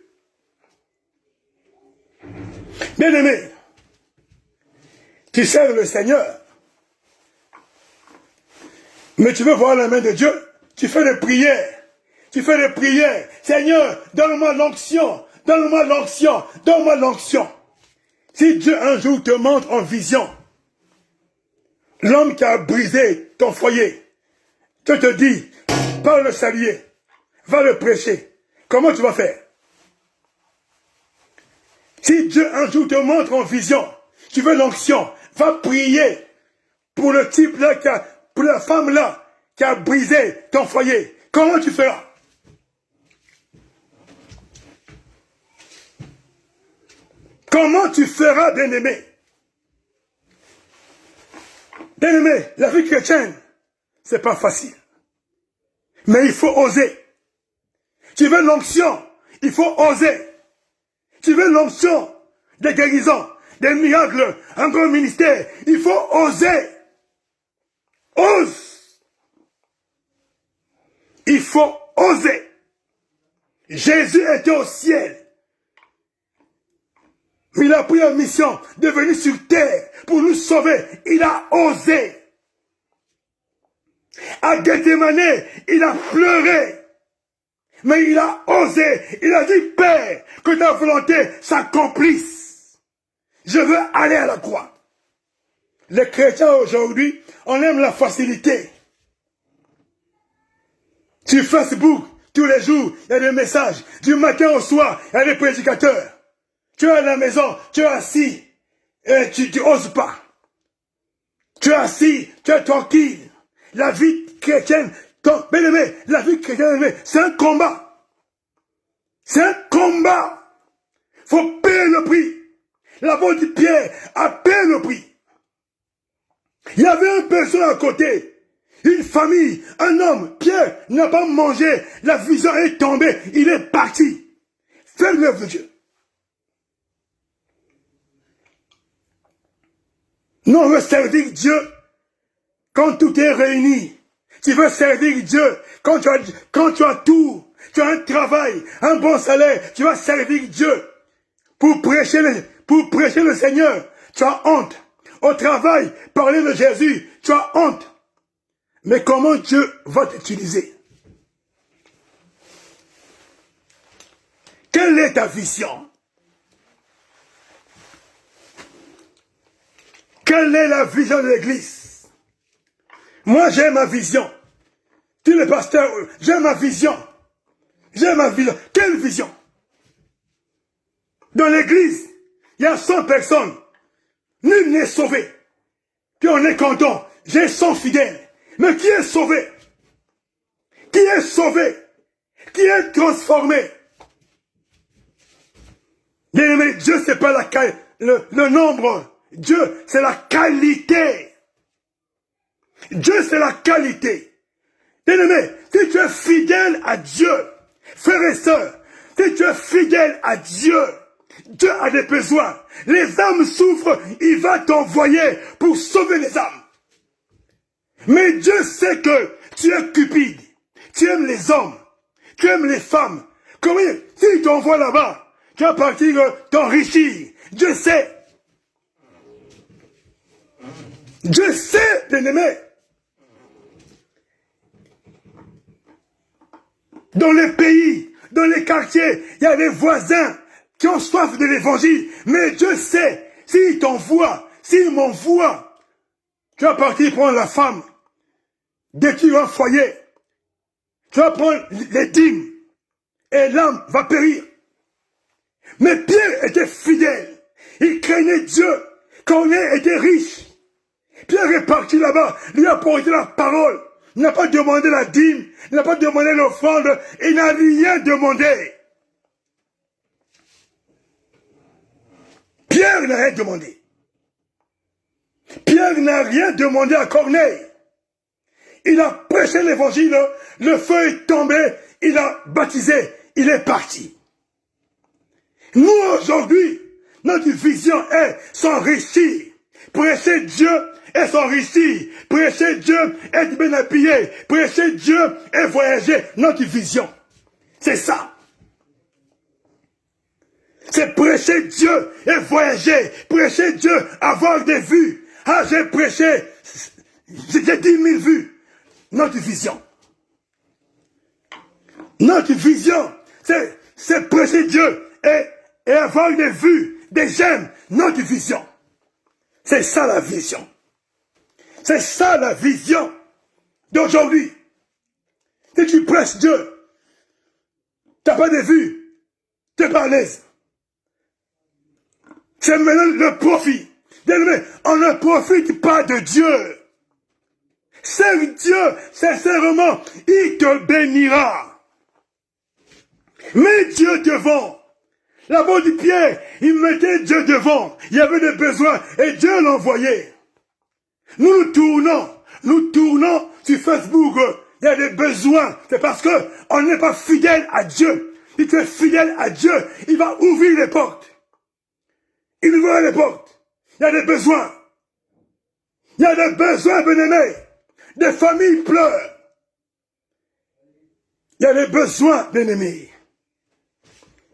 Bien-aimé, tu sers le Seigneur, mais tu veux voir la main de Dieu, tu fais des prières. Tu fais des prières. Seigneur, donne-moi l'onction, donne-moi l'onction, donne-moi l'onction. Si Dieu un jour te montre en vision, l'homme qui a brisé ton foyer, Dieu te dit, va le saluer, va le prêcher. Comment tu vas faire? Si Dieu un jour te montre en vision, tu veux l'onction, va prier pour le type là, pour la femme là, qui a brisé ton foyer. Comment tu feras? Comment tu feras, bien-aimé? Bien-aimé, la vie chrétienne, c'est pas facile. Mais il faut oser. Tu veux l'onction, il faut oser. Tu veux l'onction des guérisons, des miracles, un grand ministère, il faut oser. Ose. Il faut oser. Jésus était au ciel. Il a pris la mission de venir sur terre pour nous sauver. Il a osé. À Gethsémane, il a pleuré. Mais il a osé. Il a dit, Père, que ta volonté s'accomplisse. Je veux aller à la croix. Les chrétiens aujourd'hui, on aime la facilité. Sur Facebook, tous les jours, il y a des messages. Du matin au soir, il y a des prédicateurs. Tu es à la maison, tu es assis, et tu n'oses pas. Tu es assis, tu es tranquille. La vie chrétienne, bien aimé, la vie chrétienne, c'est un combat. C'est un combat. Il faut payer le prix. L'apôtre Pierre a payé le prix. Il y avait une personne à côté, une famille, un homme. Pierre n'a pas mangé, la vision est tombée, il est parti. Fais l'œuvre de Dieu. Nous, on veut servir Dieu quand tout est réuni. Tu veux servir Dieu quand tu as tout. Tu as un travail, un bon salaire. Tu vas servir Dieu pour prêcher le Seigneur. Tu as honte. Au travail, parler de Jésus, tu as honte. Mais comment Dieu va t'utiliser? Quelle est ta vision? Quelle est la vision de l'Église? Moi, j'ai ma vision. Tu le pasteur, j'ai ma vision. J'ai ma vision. Quelle vision? Dans l'Église, il y a 100 personnes. Nul n'est sauvé. Puis on est content. J'ai 100 fidèles. Mais qui est sauvé? Qui est sauvé? Qui est transformé? Bien aimé, Dieu, c'est pas le nombre. Dieu, c'est la qualité. Dieu, c'est la qualité. Bien-aimé, si tu es fidèle à Dieu, frères et sœurs, si tu es fidèle à Dieu, Dieu a des besoins. Les âmes souffrent, il va t'envoyer pour sauver les âmes. Mais Dieu sait que tu es cupide, tu aimes les hommes, tu aimes les femmes. Comment, s'il t'envoie là-bas, tu vas partir t'enrichir. Dieu sait. Dieu sait, bien-aimé. Dans les pays, dans les quartiers, il y a des voisins qui ont soif de l'évangile. Mais Dieu sait, s'il t'envoie, s'il m'envoie, tu vas partir prendre la femme détruire un foyer. Tu vas prendre les dîmes et l'âme va périr. Mais Pierre était fidèle. Il craignait Dieu. Corneille était riche. Pierre est parti là-bas. Il a porté la parole. Il n'a pas demandé la dîme. Il n'a pas demandé l'offrande. Il n'a rien demandé. Pierre n'a rien demandé. Pierre n'a rien demandé à Corneille. Il a prêché l'évangile. Le feu est tombé. Il a baptisé. Il est parti. Nous, aujourd'hui, notre vision est s'enrichir. Prêcher Dieu et s'enrichir. Prêcher Dieu, être bien habillé. Prêcher Dieu et voyager. Notre vision. C'est ça. C'est prêcher Dieu et voyager. Prêcher Dieu, avoir des vues. Ah, j'ai prêché. J'ai 10 000 vues. Notre vision. Notre vision, c'est prêcher Dieu et avoir des vues, des j'aime. Notre vision. C'est ça la vision. C'est ça la vision d'aujourd'hui. Si tu prêches Dieu, tu n'as pas de vues, tu n'es pas à l'aise. C'est maintenant le profit. Bien-aimé, on ne profite pas de Dieu. Sers Dieu, sincèrement, il te bénira. Mets Dieu devant. L'apôtre Pierre, il mettait Dieu devant. Il y avait des besoins et Dieu l'envoyait. Nous tournons sur Facebook. Il y a des besoins. C'est parce qu'on n'est pas fidèle à Dieu. Si tu es fidèle à Dieu, il va ouvrir les portes. Il ouvre les portes. Il y a des besoins. Il y a des besoins, bien-aimés. Des familles pleurent. Il y a des besoins, bien-aimés.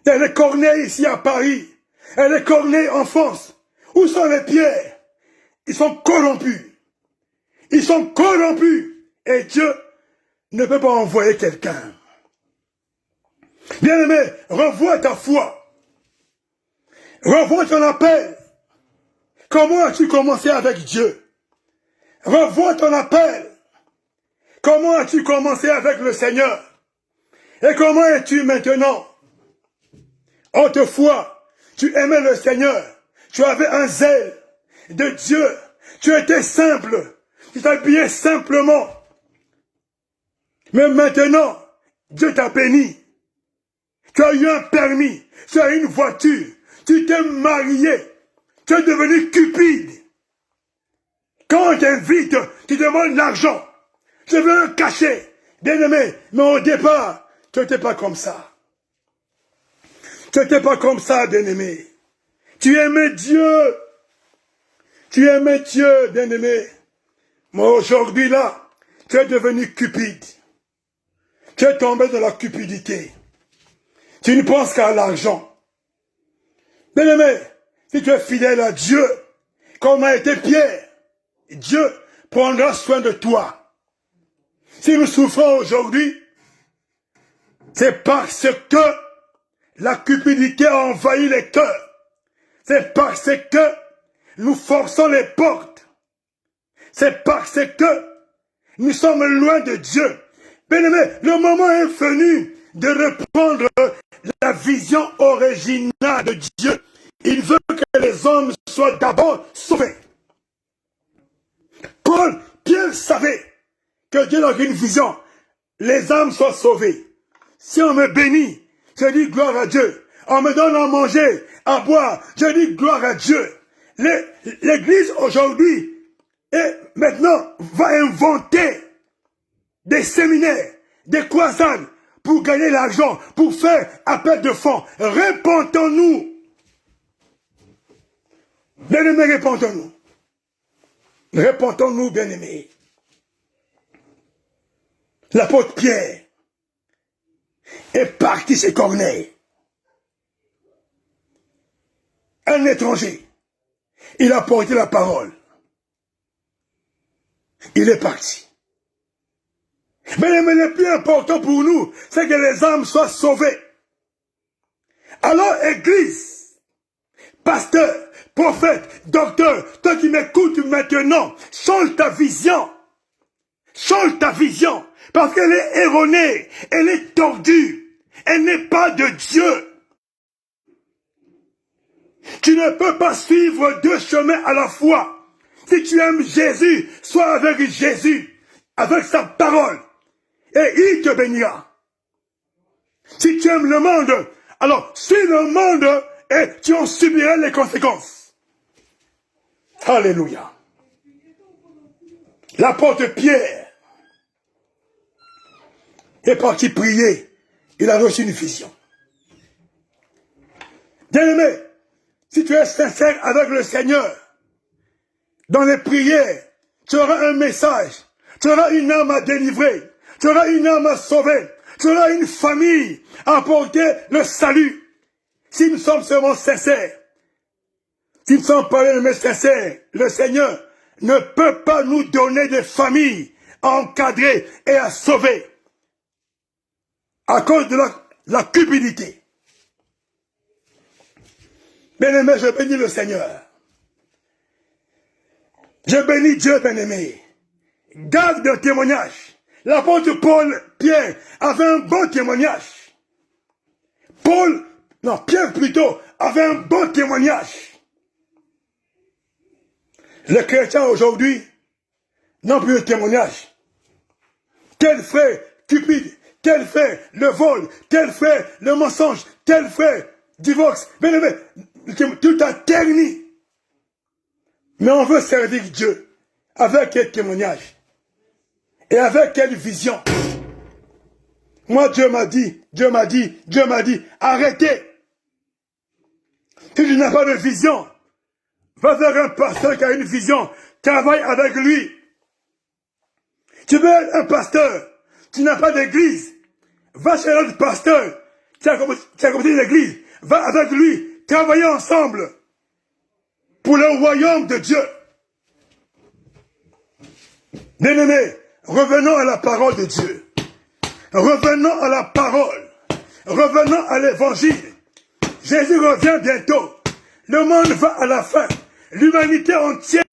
Il y a des Corneilles ici à Paris. Il y a des Corneilles en France. Où sont les pierres? Ils sont corrompus. Ils sont corrompus. Et Dieu ne peut pas envoyer quelqu'un. Bien-aimé, revois ta foi. Revois ton appel. Comment as-tu commencé avec Dieu? Revois ton appel. Comment as-tu commencé avec le Seigneur? Et comment es-tu maintenant? Autrefois, tu aimais le Seigneur. Tu avais un zèle de Dieu. Tu étais simple. Tu t'habillais simplement. Mais maintenant, Dieu t'a béni. Tu as eu un permis. Tu as eu une voiture. Tu t'es marié. Tu es devenu cupide. Quand on t'invite, tu demandes l'argent. Je veux un cachet. Bien-aimé, mais au départ, tu n'étais pas comme ça. Tu n'étais pas comme ça, bien-aimé. Tu aimais Dieu. Tu aimais Dieu, bien-aimé. Mais aujourd'hui, là, tu es devenu cupide. Tu es tombé dans la cupidité. Tu ne penses qu'à l'argent. Bien-aimé, si tu es fidèle à Dieu, comme a été Pierre, Dieu prendra soin de toi. Si nous souffrons aujourd'hui, c'est parce que la cupidité a envahi les cœurs. C'est parce que nous forçons les portes. C'est parce que nous sommes loin de Dieu. Bien-aimé, le moment est venu de reprendre la vision originale de Dieu. Il veut que les hommes soient d'abord sauvés. Pierre savait que Dieu a une vision. Les âmes soient sauvées. Si on me bénit, je dis gloire à Dieu. On me donne à manger, à boire, je dis gloire à Dieu. L'église aujourd'hui, et maintenant, va inventer des séminaires, des croisades pour gagner l'argent, pour faire appel de fonds. Répentons-nous. Bien-aimés, répentons-nous. Répentons-nous, bien-aimés. L'apôtre Pierre est parti chez Corneille. Un étranger. Il a porté la parole. Il est parti. Mais le plus important pour nous, c'est que les âmes soient sauvées. Alors, Église, pasteur, prophète, docteur, toi qui m'écoutes maintenant, change ta vision. Change ta vision. Parce qu'elle est erronée. Elle est tordue. Elle n'est pas de Dieu. Tu ne peux pas suivre deux chemins à la fois. Si tu aimes Jésus, sois avec Jésus, avec sa parole. Et il te bénira. Si tu aimes le monde, alors suis le monde et tu en subiras les conséquences. Alléluia. L'apôtre Pierre est parti prier. Il a reçu une vision. Bien-aimé, si tu es sincère avec le Seigneur, dans les prières, tu auras un message, tu auras une âme à délivrer, tu auras une âme à sauver, tu auras une famille à apporter le salut. Si nous sommes seulement sincères, si nous ne sommes pas les sincères, le Seigneur ne peut pas nous donner des familles à encadrer et à sauver à cause de la cupidité. Bien-aimé, je bénis le Seigneur. Je bénis Dieu, bien-aimé. Garde le témoignage. L'apôtre Pierre avait un bon témoignage. Pierre plutôt, avait un bon témoignage. Les chrétiens aujourd'hui n'ont plus de témoignage. Tel frère cupide, tel frère le vol, tel frère le mensonge, tel frère divorce. Bien-aimé, tout a terni. Mais on veut servir Dieu. Avec quel témoignage? Et avec quelle vision? Moi, Dieu m'a dit, arrêtez. Si tu n'as pas de vision, va vers un pasteur qui a une vision, travaille avec lui. Tu veux être un pasteur, tu n'as pas d'église, va chez l'autre pasteur qui a commencé l'église, va avec lui, travaillez ensemble pour le royaume de Dieu. Bien-aimés, revenons à la parole de Dieu. Revenons à la parole. Revenons à l'évangile. Jésus revient bientôt. Le monde va à la fin. L'humanité entière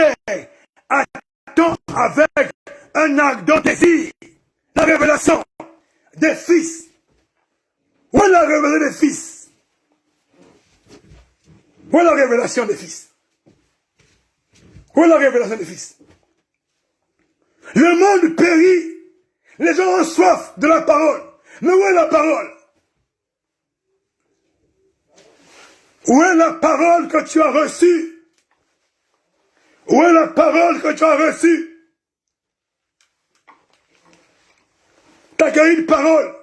attend avec un ardent désir la révélation des fils. Où est la révélation des fils? Où est la révélation des fils? Où est la révélation des fils? Le monde périt. Les gens ont soif de la parole. Mais où est la parole? Où est la parole que tu as reçue? Où est la parole que tu as reçue? Tu as gagné une parole.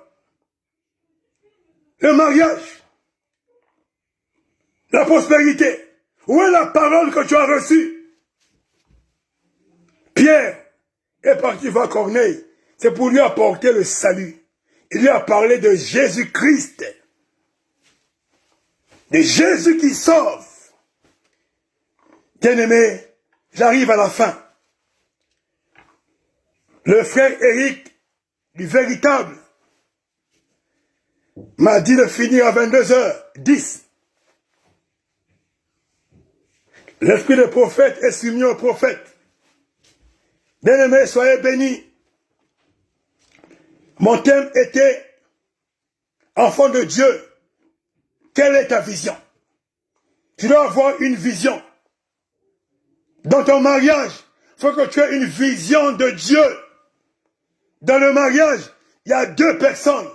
Le mariage. La prospérité. Où est la parole que tu as reçue? Pierre est parti voir Corneille. C'est pour lui apporter le salut. Il lui a parlé de Jésus-Christ. De Jésus qui sauve. Bien-aimé, j'arrive à la fin. Le frère Éric, du véritable, m'a dit de finir à 22h10. L'esprit de prophète est soumis au prophète. Bien-aimés, soyez bénis. Mon thème était enfant de Dieu. Quelle est ta vision? Tu dois avoir une vision. Dans ton mariage, il faut que tu aies une vision de Dieu. Dans le mariage, il y a deux personnes.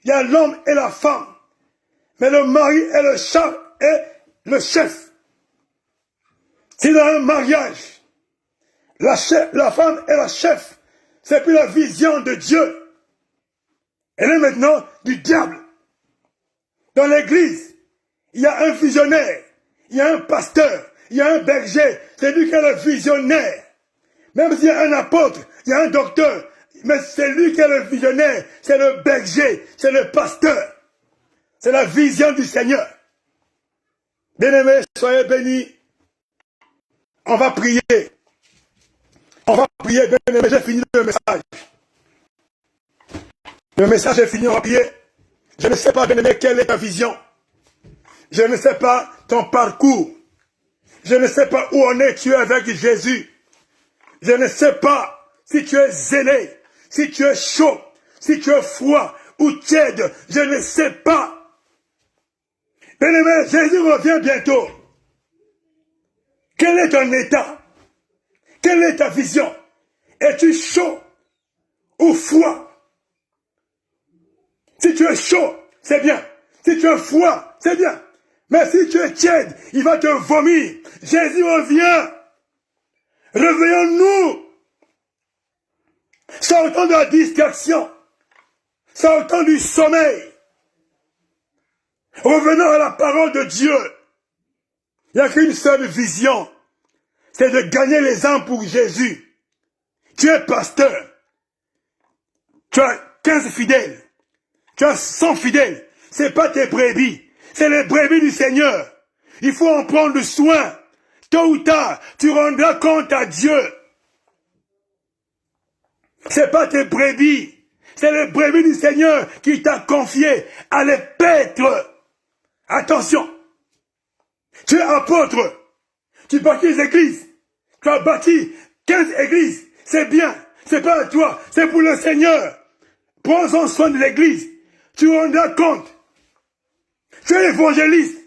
Il y a l'homme et la femme. Mais le mari est le chef. Si dans un mariage, la femme est la chef, c'est plus la vision de Dieu. Elle est maintenant du diable. Dans l'église, il y a un visionnaire, il y a un pasteur, il y a un berger, c'est lui qui est le visionnaire. Même s'il y a un apôtre, il y a un docteur, mais c'est lui qui est le visionnaire, c'est le berger, c'est le pasteur. C'est la vision du Seigneur. Bien-aimés, soyez bénis. On va prier. On va prier, bien-aimés, j'ai fini le message. Le message est fini, on va prier. Je ne sais pas, bien-aimé, quelle est ta vision. Je ne sais pas ton parcours. Je ne sais pas où en es-tu avec Jésus. Je ne sais pas si tu es zélé, si tu es chaud, si tu es froid ou tiède, je ne sais pas. Bien-aimé, Jésus revient bientôt. Quel est ton état? Quelle est ta vision? Es-tu chaud ou froid? Si tu es chaud, c'est bien. Si tu es froid, c'est bien. Mais si tu es tiède, il va te vomir. Jésus revient. Réveillons-nous. Sortons de la distraction. Sortons du sommeil. Revenons à la parole de Dieu. Il n'y a qu'une seule vision. C'est de gagner les âmes pour Jésus. Tu es pasteur. Tu as 15 fidèles. Tu as 100 fidèles. Ce n'est pas tes brebis. C'est les brebis du Seigneur. Il faut en prendre soin. Tôt ou tard, tu rendras compte à Dieu. Ce n'est pas tes brebis. C'est les brebis du Seigneur qui t'a confié à les paître. Attention. Tu es apôtre. Tu bâtis les églises. Tu as bâti 15 églises. C'est bien. C'est pas à toi. C'est pour le Seigneur. Prends-en soin de l'église. Tu rendras compte. Tu es évangéliste.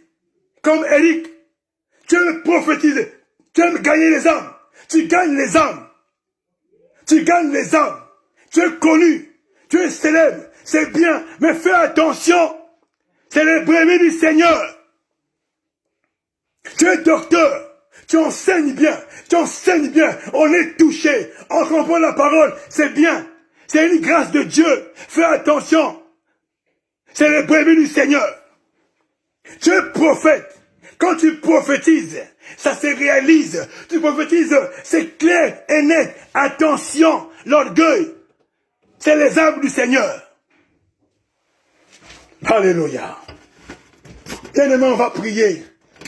Comme Eric. Tu aimes prophétiser. Tu aimes gagner les âmes. Tu gagnes les âmes. Tu gagnes les âmes. Tu es connu. Tu es célèbre. C'est bien. Mais fais attention. C'est les brebis du Seigneur. Tu es docteur. Tu enseignes bien. Tu enseignes bien. On est touché. On comprend la parole. C'est bien. C'est une grâce de Dieu. Fais attention. C'est les brebis du Seigneur. Tu es prophète. Quand tu prophétises, ça se réalise. Tu prophétises, c'est clair et net. Attention, l'orgueil, c'est les âmes du Seigneur. Alléluia. Bien-aimé, on va prier.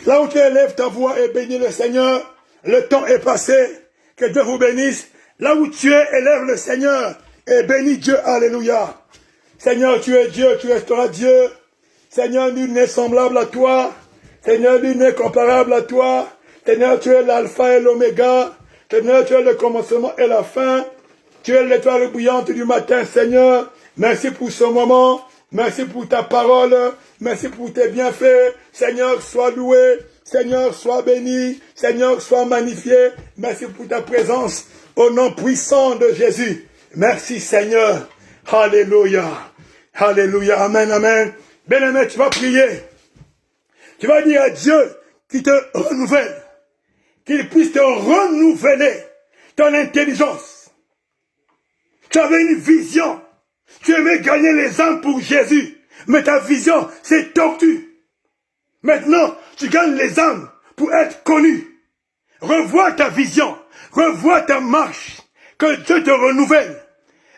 Là où tu élèves ta voix et bénis le Seigneur, le temps est passé. Que Dieu vous bénisse. Là où tu es, élève le Seigneur et bénis Dieu. Alléluia. Seigneur, tu es Dieu, tu resteras Dieu. Seigneur, nul n'est semblable à toi. Seigneur, nul n'est comparable à toi. Seigneur, tu es l'alpha et l'oméga. Seigneur, tu es le commencement et la fin. Tu es l'étoile brillante du matin, Seigneur. Merci pour ce moment. Merci pour ta parole. Merci pour tes bienfaits. Seigneur, sois loué. Seigneur, sois béni. Seigneur, sois magnifié. Merci pour ta présence. Au nom puissant de Jésus. Merci, Seigneur. Alléluia. Alléluia. Amen, amen. Bien-aimé, tu vas prier. Tu vas dire à Dieu qu'il te renouvelle. Qu'il puisse te renouveler ton intelligence. Tu avais une vision. Tu aimais gagner les âmes pour Jésus. Mais ta vision s'est tortue. Maintenant, tu gagnes les âmes pour être connu. Revois ta vision. Revois ta marche. Que Dieu te renouvelle.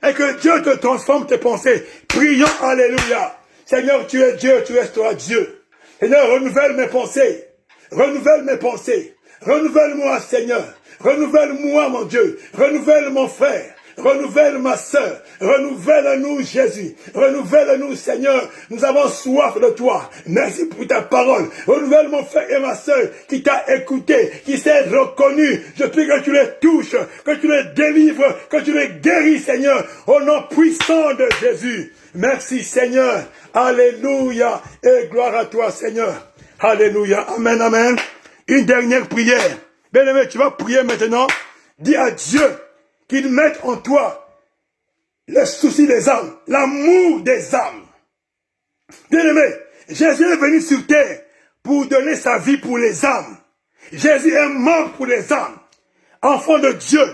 Et que Dieu te transforme tes pensées. Prions, alléluia. Seigneur, tu es Dieu, tu resteras Dieu. Seigneur, renouvelle mes pensées. Renouvelle mes pensées. Renouvelle-moi, Seigneur. Renouvelle-moi, mon Dieu. Renouvelle mon frère. Renouvelle ma sœur. Renouvelle-nous, Jésus. Renouvelle-nous, Seigneur. Nous avons soif de toi. Merci pour ta parole. Renouvelle mon frère et ma sœur qui t'a écouté, qui s'est reconnu. Je prie que tu les touches, que tu les délivres, que tu les guéris, Seigneur. Au nom puissant de Jésus. Merci, Seigneur. Alléluia. Et gloire à toi, Seigneur. Alléluia. Amen, amen. Une dernière prière. Bien-aimé, tu vas prier maintenant. Dis à Dieu qu'il mette en toi le souci des âmes, l'amour des âmes. Bien-aimé, Jésus est venu sur terre pour donner sa vie pour les âmes. Jésus est mort pour les âmes. Enfant de Dieu,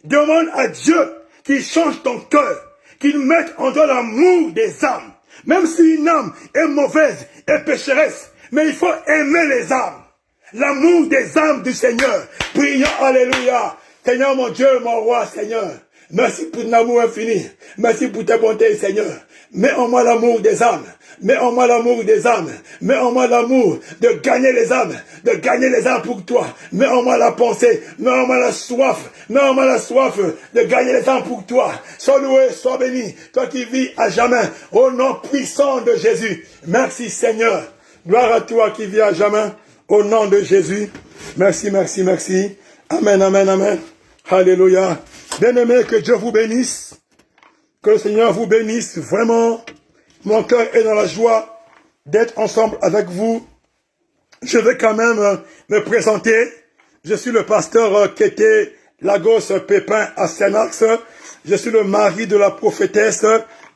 demande à Dieu qu'il change ton cœur, qu'il mette en toi l'amour des âmes. Même si une âme est mauvaise et pécheresse, mais il faut aimer les âmes. L'amour des âmes du Seigneur. Prions, alléluia. Seigneur, mon Dieu, mon roi, Seigneur. Merci pour ton amour infini. Merci pour ta bonté, Seigneur. Mets en moi l'amour des âmes. Mets en moi l'amour des âmes. Mets en moi l'amour de gagner les âmes. De gagner les âmes pour toi. Mets en moi la pensée. Mets en moi la soif. Mets en moi la soif de gagner les âmes pour toi. Sois loué, sois béni. Toi qui vis à jamais. Au nom puissant de Jésus. Merci, Seigneur. Gloire à toi qui vis à jamais. Au nom de Jésus. Merci, merci, merci. Amen, amen, amen. Alléluia. Bien-aimés, que Dieu vous bénisse. Que le Seigneur vous bénisse. Vraiment, mon cœur est dans la joie d'être ensemble avec vous. Je vais quand même me présenter. Je suis le pasteur Kété Lagos Pépin Astyanax. Je suis le mari de la prophétesse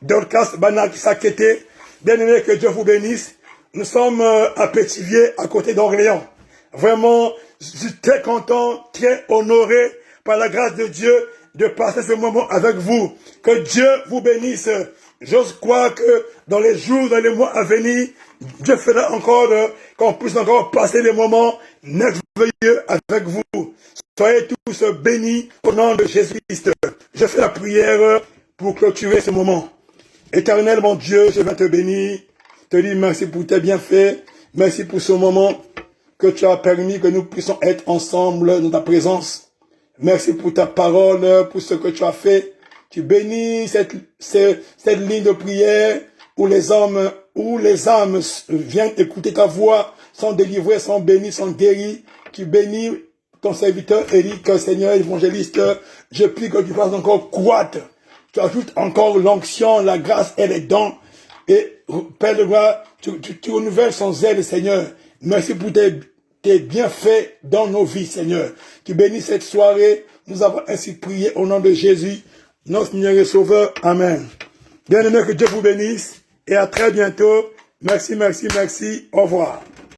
Dorcas Banakisa Kété. Bien-aimés, que Dieu vous bénisse. Nous sommes à Pétivier, à côté d'Orléans. Vraiment, je suis très content, très honoré par la grâce de Dieu de passer ce moment avec vous. Que Dieu vous bénisse. J'ose croire que dans les jours, dans les mois à venir, Dieu fera encore qu'on puisse encore passer des moments merveilleux avec vous. Soyez tous bénis au nom de Jésus-Christ. Je fais la prière pour clôturer ce moment. Éternel mon Dieu, je vais te bénir. Te dis merci pour tes bienfaits. Merci pour ce moment que tu as permis que nous puissions être ensemble dans ta présence. Merci pour ta parole, pour ce que tu as fait. Tu bénis cette ligne de prière où les âmes viennent écouter ta voix, sont délivrés, sont bénis, sont guéris. Tu bénis ton serviteur Éric, Seigneur évangéliste. Je prie que tu fasses encore croître. Tu ajoutes encore l'onction, la grâce et les dons. Et Père de gloire, tu renouvelles son zèle, Seigneur. Merci pour tes bienfaits dans nos vies, Seigneur. Tu bénis cette soirée. Nous avons ainsi prié au nom de Jésus, notre Seigneur et Sauveur. Amen. Bien-aimés, que Dieu vous bénisse et à très bientôt. Merci, merci, merci. Au revoir.